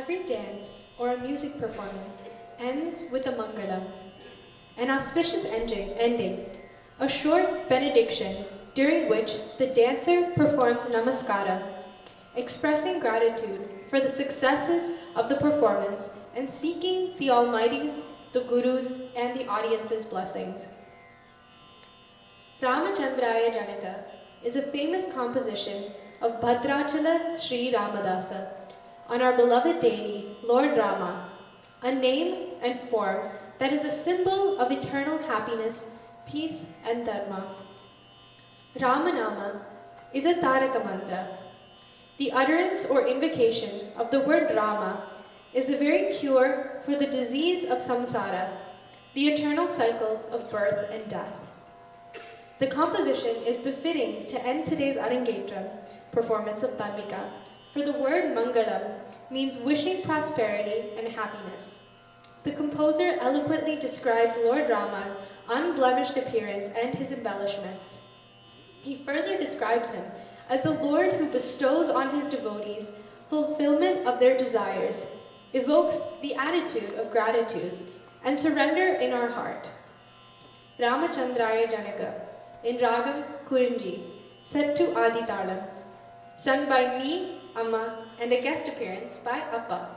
Every dance or a music performance ends with a mangalam, an auspicious ending, a short benediction during which the dancer performs namaskara, expressing gratitude for the successes of the performance and seeking the Almighty's, the Guru's, and the audience's blessings. Ramachandraya Janaka is a famous composition of Bhadrachala Sri Ramadasa on our beloved deity, Lord Rama, a name and form that is a symbol of eternal happiness, peace, and dharma. Ramanama is a Taraka mantra. The utterance or invocation of the word Rama is the very cure for the disease of samsara, the eternal cycle of birth and death. The composition is befitting to end today's ARANGETRAM performance of Tanvika, for the word Mangalam means wishing prosperity and happiness. The composer eloquently describes Lord Rama's unblemished appearance and his embellishments. He further describes him as the Lord who bestows on his devotees fulfillment of their desires, evokes the attitude of gratitude and surrender in our heart. Ramachandraya Janaka, in Ragam Kurinji, set to Adi Talam, sung by me, Amma, and a guest appearance by Appa.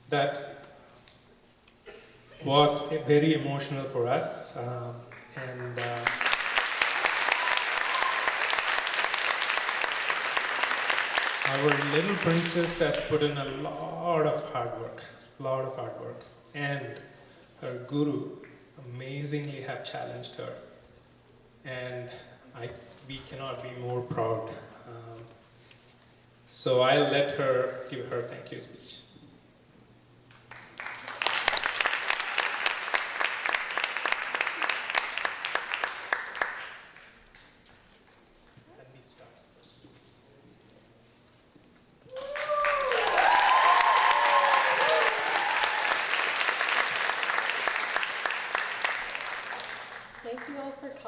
That was very emotional for us, and our little princess has put in a lot of hard work, and her guru amazingly have challenged her, and we cannot be more proud. So I'll let her give her thank you speech.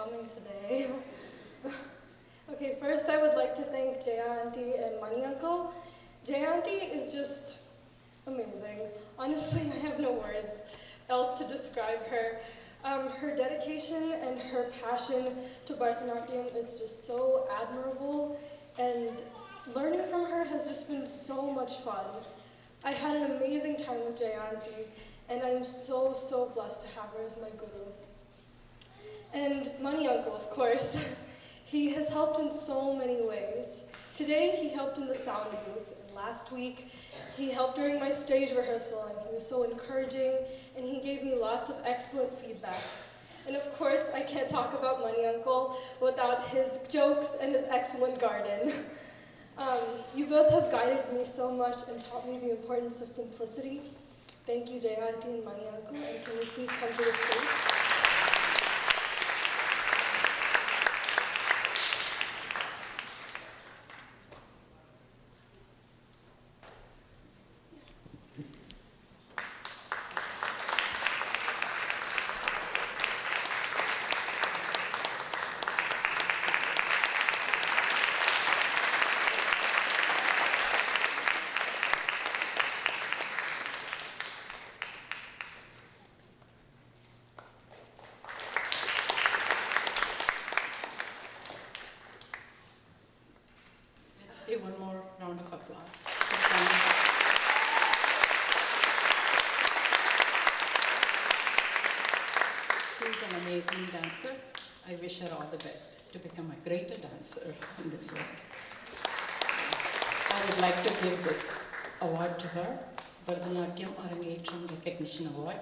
coming today. Okay, first I would like to thank Jaya Auntie and Money Uncle. Jaya Auntie is just amazing. Honestly, I have no words else to describe her. Her dedication and her passion to Bharatanatyam is just so admirable, and learning from her has just been so much fun. I had an amazing time with Jaya Auntie, and I'm so, so blessed to have her as my guru. And Money Uncle, of course. He has helped in so many ways. Today, he helped in the sound booth, and last week, he helped during my stage rehearsal, and he was so encouraging, and he gave me lots of excellent feedback. And of course, I can't talk about Money Uncle without his jokes and his excellent garden. You both have guided me so much and taught me the importance of simplicity. Thank you, Jaya Auntie and Money Uncle, and can you please come to the stage? Give one more round of applause. She's an amazing dancer. I wish her all the best to become a greater dancer in this world. I would like to give this award to her, Bharatanatyam ARANGETRAM Recognition Award,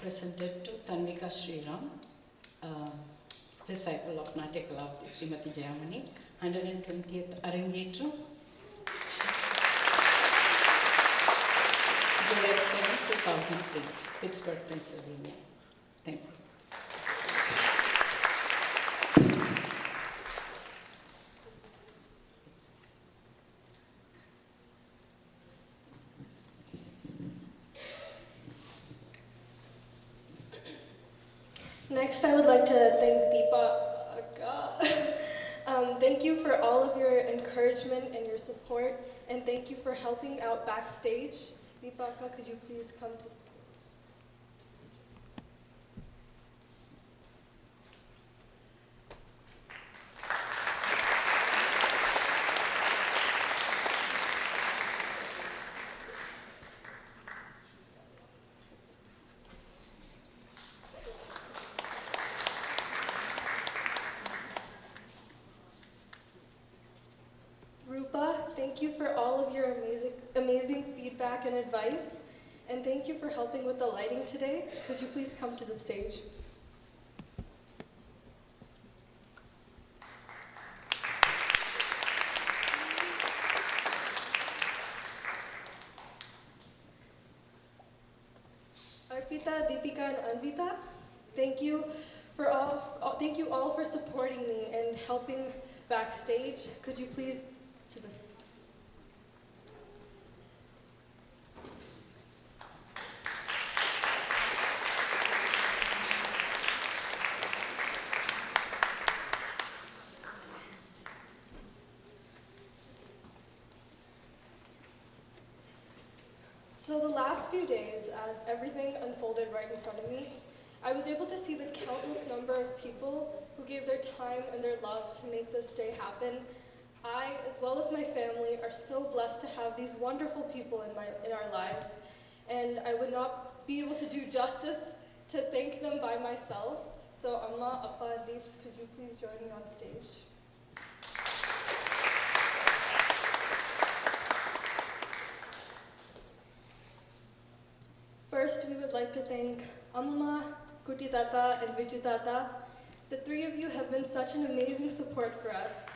presented to Tanvika Sriram, disciple of Natya Kalavati Srimati Jayamani, 120th Arangetram, July 7, 2008, Pittsburgh, Pennsylvania. Thank you. Next, I would like to thank Deepa. Thank you for all of your encouragement and your support, and thank you for helping out backstage. Deepaka, could you please come to the stage? Thank you for all of your amazing feedback and advice, and thank you for helping with the lighting today. Could you please come to the stage? Arpita, Deepika, and Anvita, thank you all for supporting me and helping backstage. Could you please to the stage? So the last few days, as everything unfolded right in front of me, I was able to see the countless number of people who gave their time and their love to make this day happen. I, as well as my family, are so blessed to have these wonderful people in our lives, and I would not be able to do justice to thank them by myself. So Amma, Appa, and Deeps, could you please join me on stage? First, we would like to thank Amma, Kuti Tata, and Vichu Tata. The three of you have been such an amazing support for us.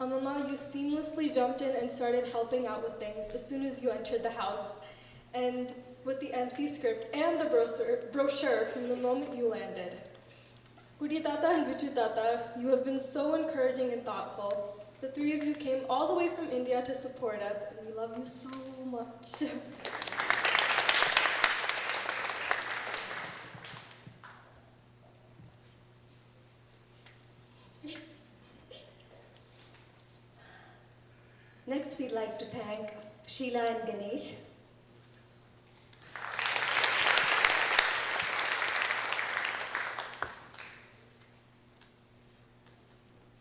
Amma, you seamlessly jumped in and started helping out with things as soon as you entered the house, and with the MC script and the brochure from the moment you landed. Kuti Tata and Vichu Tata, you have been so encouraging and thoughtful. The three of you came all the way from India to support us, and we love you so much. Next, we'd like to thank Sheila and Ganesh.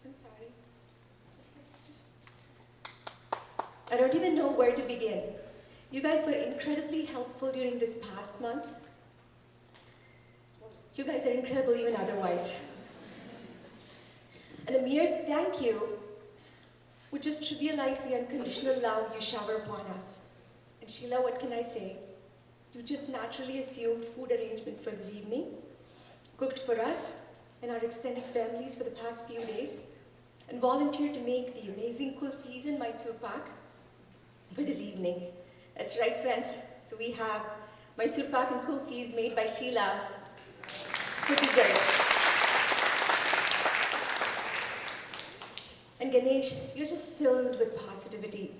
I'm sorry. I don't even know where to begin. You guys were incredibly helpful during this past month. You guys are incredible even otherwise. And a mere thank you would just trivialize the unconditional love you shower upon us. And Sheila, what can I say? You just naturally assumed food arrangements for this evening, cooked for us and our extended families for the past few days, and volunteered to make the amazing kulfis and Mysore pak for this evening. That's right, friends. So we have Mysore pak and kulfis made by Sheila for dessert. And Ganesh, you're just filled with positivity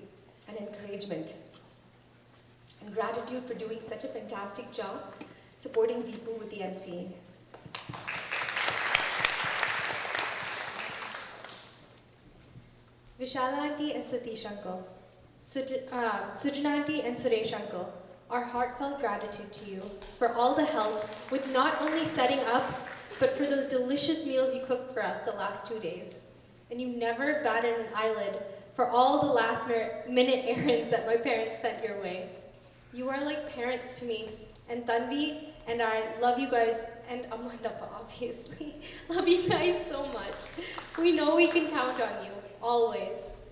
and encouragement and gratitude for doing such a fantastic job supporting people with the emceeing. Vishala Auntie and Satish Uncle, Sujana Auntie and Suresh Uncle, our heartfelt gratitude to you for all the help with not only setting up, but for those delicious meals you cooked for us the last 2 days. And you never batted an eyelid for all the last-minute errands that my parents sent your way. You are like parents to me, and Tanvi and I love you guys, and Amandappa obviously, love you guys so much. We know we can count on you, always.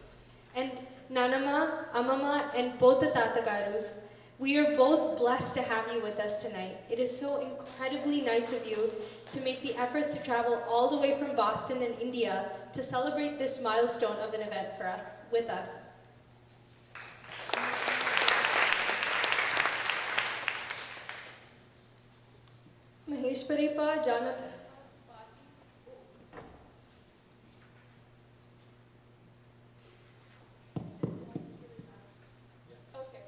And Nanama, Amama, and both the Tatagarus, we are both blessed to have you with us tonight. It is so incredibly nice of you to make the efforts to travel all the way from Boston and India to celebrate this milestone of an event for us, with us. Maheshwari pa Janat. Okay.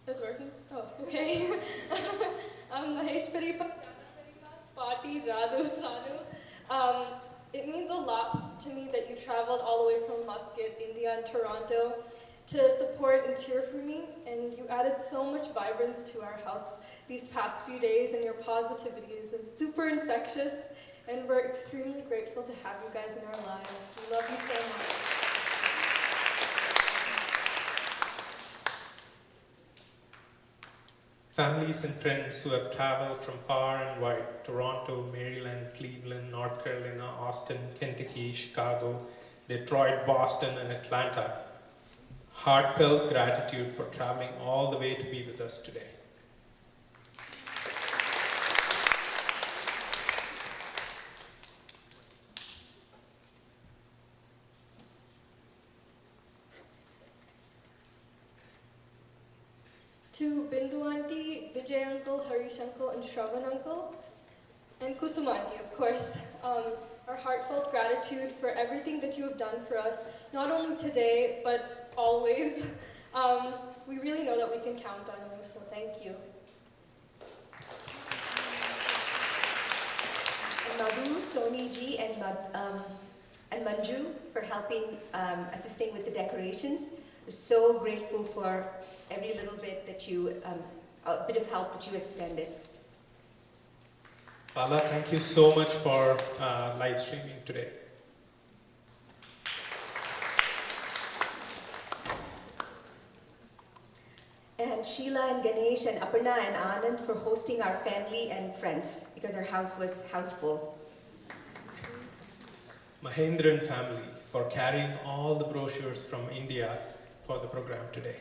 It's working? Oh, okay. Maheshwari pa Party Radhu Sanu. It means a lot to me that you traveled all the way from Muscat, India, and Toronto to support and cheer for me, and you added so much vibrance to our house these past few days, and your positivity is super infectious, and we're extremely grateful to have you guys in our lives. We love you so much. Families and friends who have traveled from far and wide, Toronto, Maryland, Cleveland, North Carolina, Austin, Kentucky, Chicago, Detroit, Boston, and Atlanta. Heartfelt gratitude for traveling all the way to be with us today. To Bindu Auntie, Vijay Uncle, Harish Uncle, and Shravan Uncle, and Kusum Auntie, of course. Our heartfelt gratitude for everything that you have done for us, not only today, but always. We really know that we can count on you, so thank you. And Madhu, Soni ji, and Manju for helping, assisting with the decorations. We're so grateful for every little bit that you, a bit of help that you extended. Bala, thank you so much for live streaming today. And Sheila and Ganesh and Aparna and Anand for hosting our family and friends because our house was houseful. Mahendran family for carrying all the brochures from India for the program today.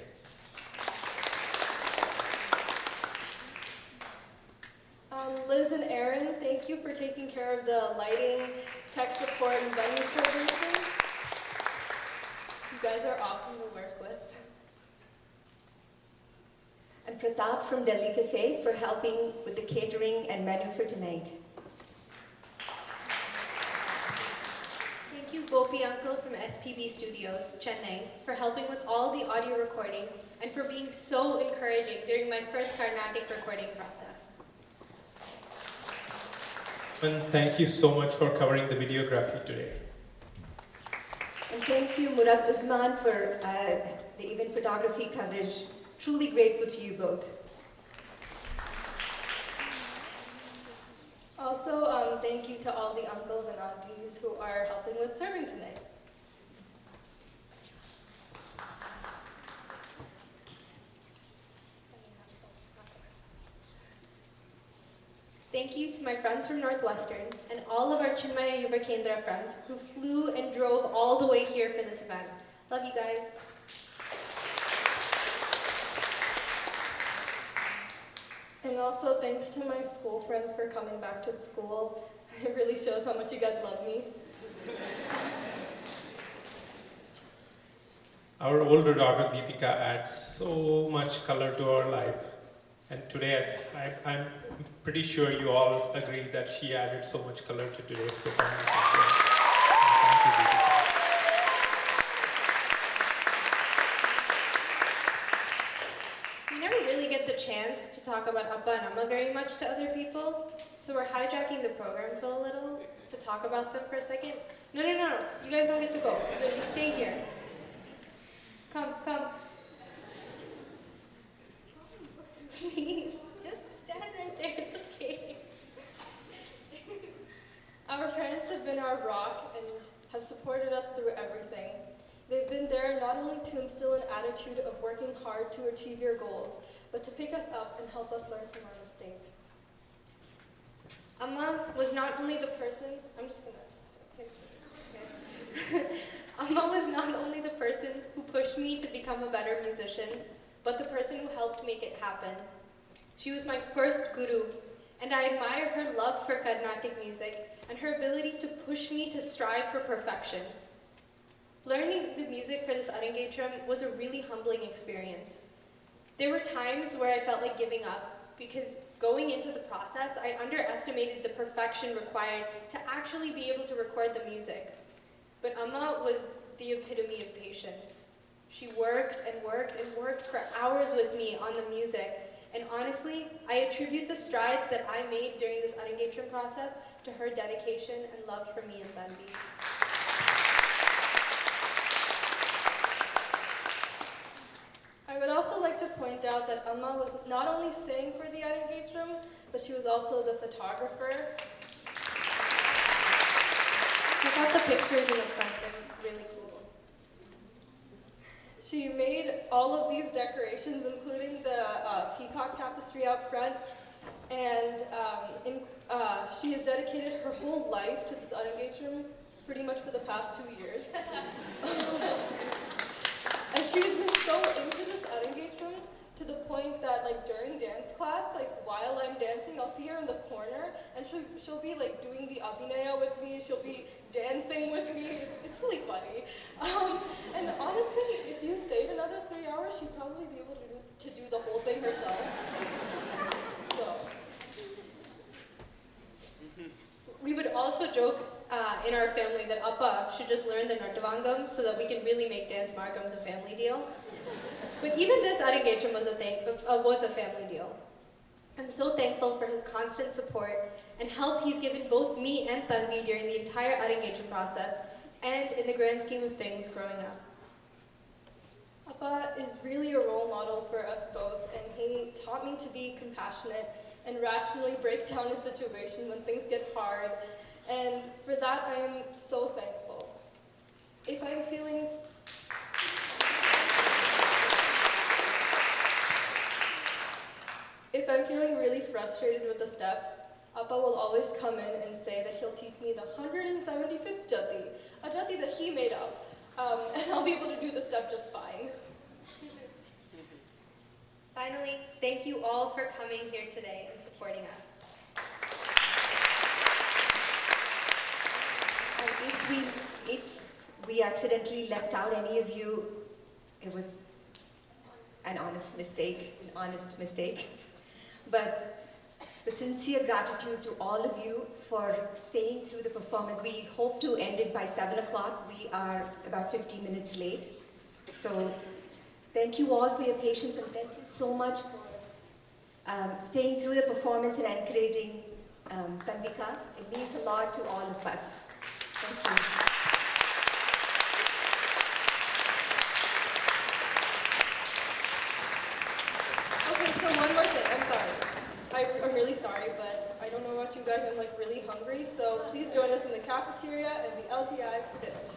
Liz and Aaron, thank you for taking care of the lighting, tech support, and venue coordination. You guys are awesome to work with. And Pratap from Delhi Cafe for helping with the catering and menu for tonight. Thank you, Gopi Uncle from SPB Studios, Chennai, for helping with all the audio recording and for being so encouraging during my first Carnatic recording process. And thank you so much for covering the videography today. And thank you, Murad Usman, for the event photography coverage. Truly grateful to you both. Also, thank you to all the uncles and aunties who are helping with serving tonight. Thank you to my friends from Northwestern and all of our Chinmaya Yuva Kendra friends who flew and drove all the way here for this event. Love you guys. And also thanks to my school friends for coming back to school. It really shows how much you guys love me. Our older daughter Deepika adds so much color to our life. And today, I'm pretty sure you all agree that she added so much color to today's performance as well. Thank you, Deepika. We never really get the chance to talk about Appa and Amma very much to other people, so we're hijacking the program for a little to talk about them for a second. No, you guys don't get to go. No, you stay here. Come. Please, just stand right there, it's okay. Our parents have been our rock and have supported us through everything. They've been there not only to instill an attitude of working hard to achieve your goals, but to pick us up and help us learn from our mistakes. Amma was not only the person, I'm just gonna fix this. Okay. Amma was not only the person who pushed me to become a better musician, but the person who helped make it happen. She was my first guru, and I admire her love for Carnatic music and her ability to push me to strive for perfection. Learning the music for this Arangetram was a really humbling experience. There were times where I felt like giving up because going into the process, I underestimated the perfection required to actually be able to record the music. But Amma was the epitome of patience. She worked and worked and worked for hours with me on the music. And honestly, I attribute the strides that I made during this Arangetram process to her dedication and love for me and Tanvi. I would also like to point out that Amma was not only sang for the Arangetram, but she was also the photographer. Check out the pictures in the front, they're really cool. She made all of these decorations, including the peacock tapestry out front, and she has dedicated her whole life to this Arangetram, pretty much for the past 2 years. And she's been so into this Arangetram to the point that, like, during dance class, like, while I'm dancing, I'll see her in the corner, and she'll be, like, doing the abhinaya with me, she'll be dancing with me. It's really funny. And honestly, if you stayed another 3 hours, she'd probably be able to do the whole thing herself. So. We would also joke in our family that Appa should just learn the Nartavangam so that we can really make dance margams a family deal. But even this Arangetram was a family deal. I'm so thankful for his constant support and help he's given both me and Tanvi during the entire Arangetram process and in the grand scheme of things growing up. Appa is really a role model for us both, and he taught me to be compassionate and rationally break down a situation when things get hard, and for that I am so thankful. If I'm feeling really frustrated with a step, Appa will always come in and say that he'll teach me the 175th jati, a jati that he made up, and I'll be able to do the step just fine. Finally, thank you all for coming here today and supporting us. And if we accidentally left out any of you, it was an honest mistake. But the sincere gratitude to all of you for staying through the performance. We hope to end it by 7 o'clock. We are about 15 minutes late. So thank you all for your patience, and thank you so much for staying through the performance and encouraging Tanvika. It means a lot to all of us. Thank you. you guys I'm like really hungry, so please join us in the cafeteria and the LTI for dinner.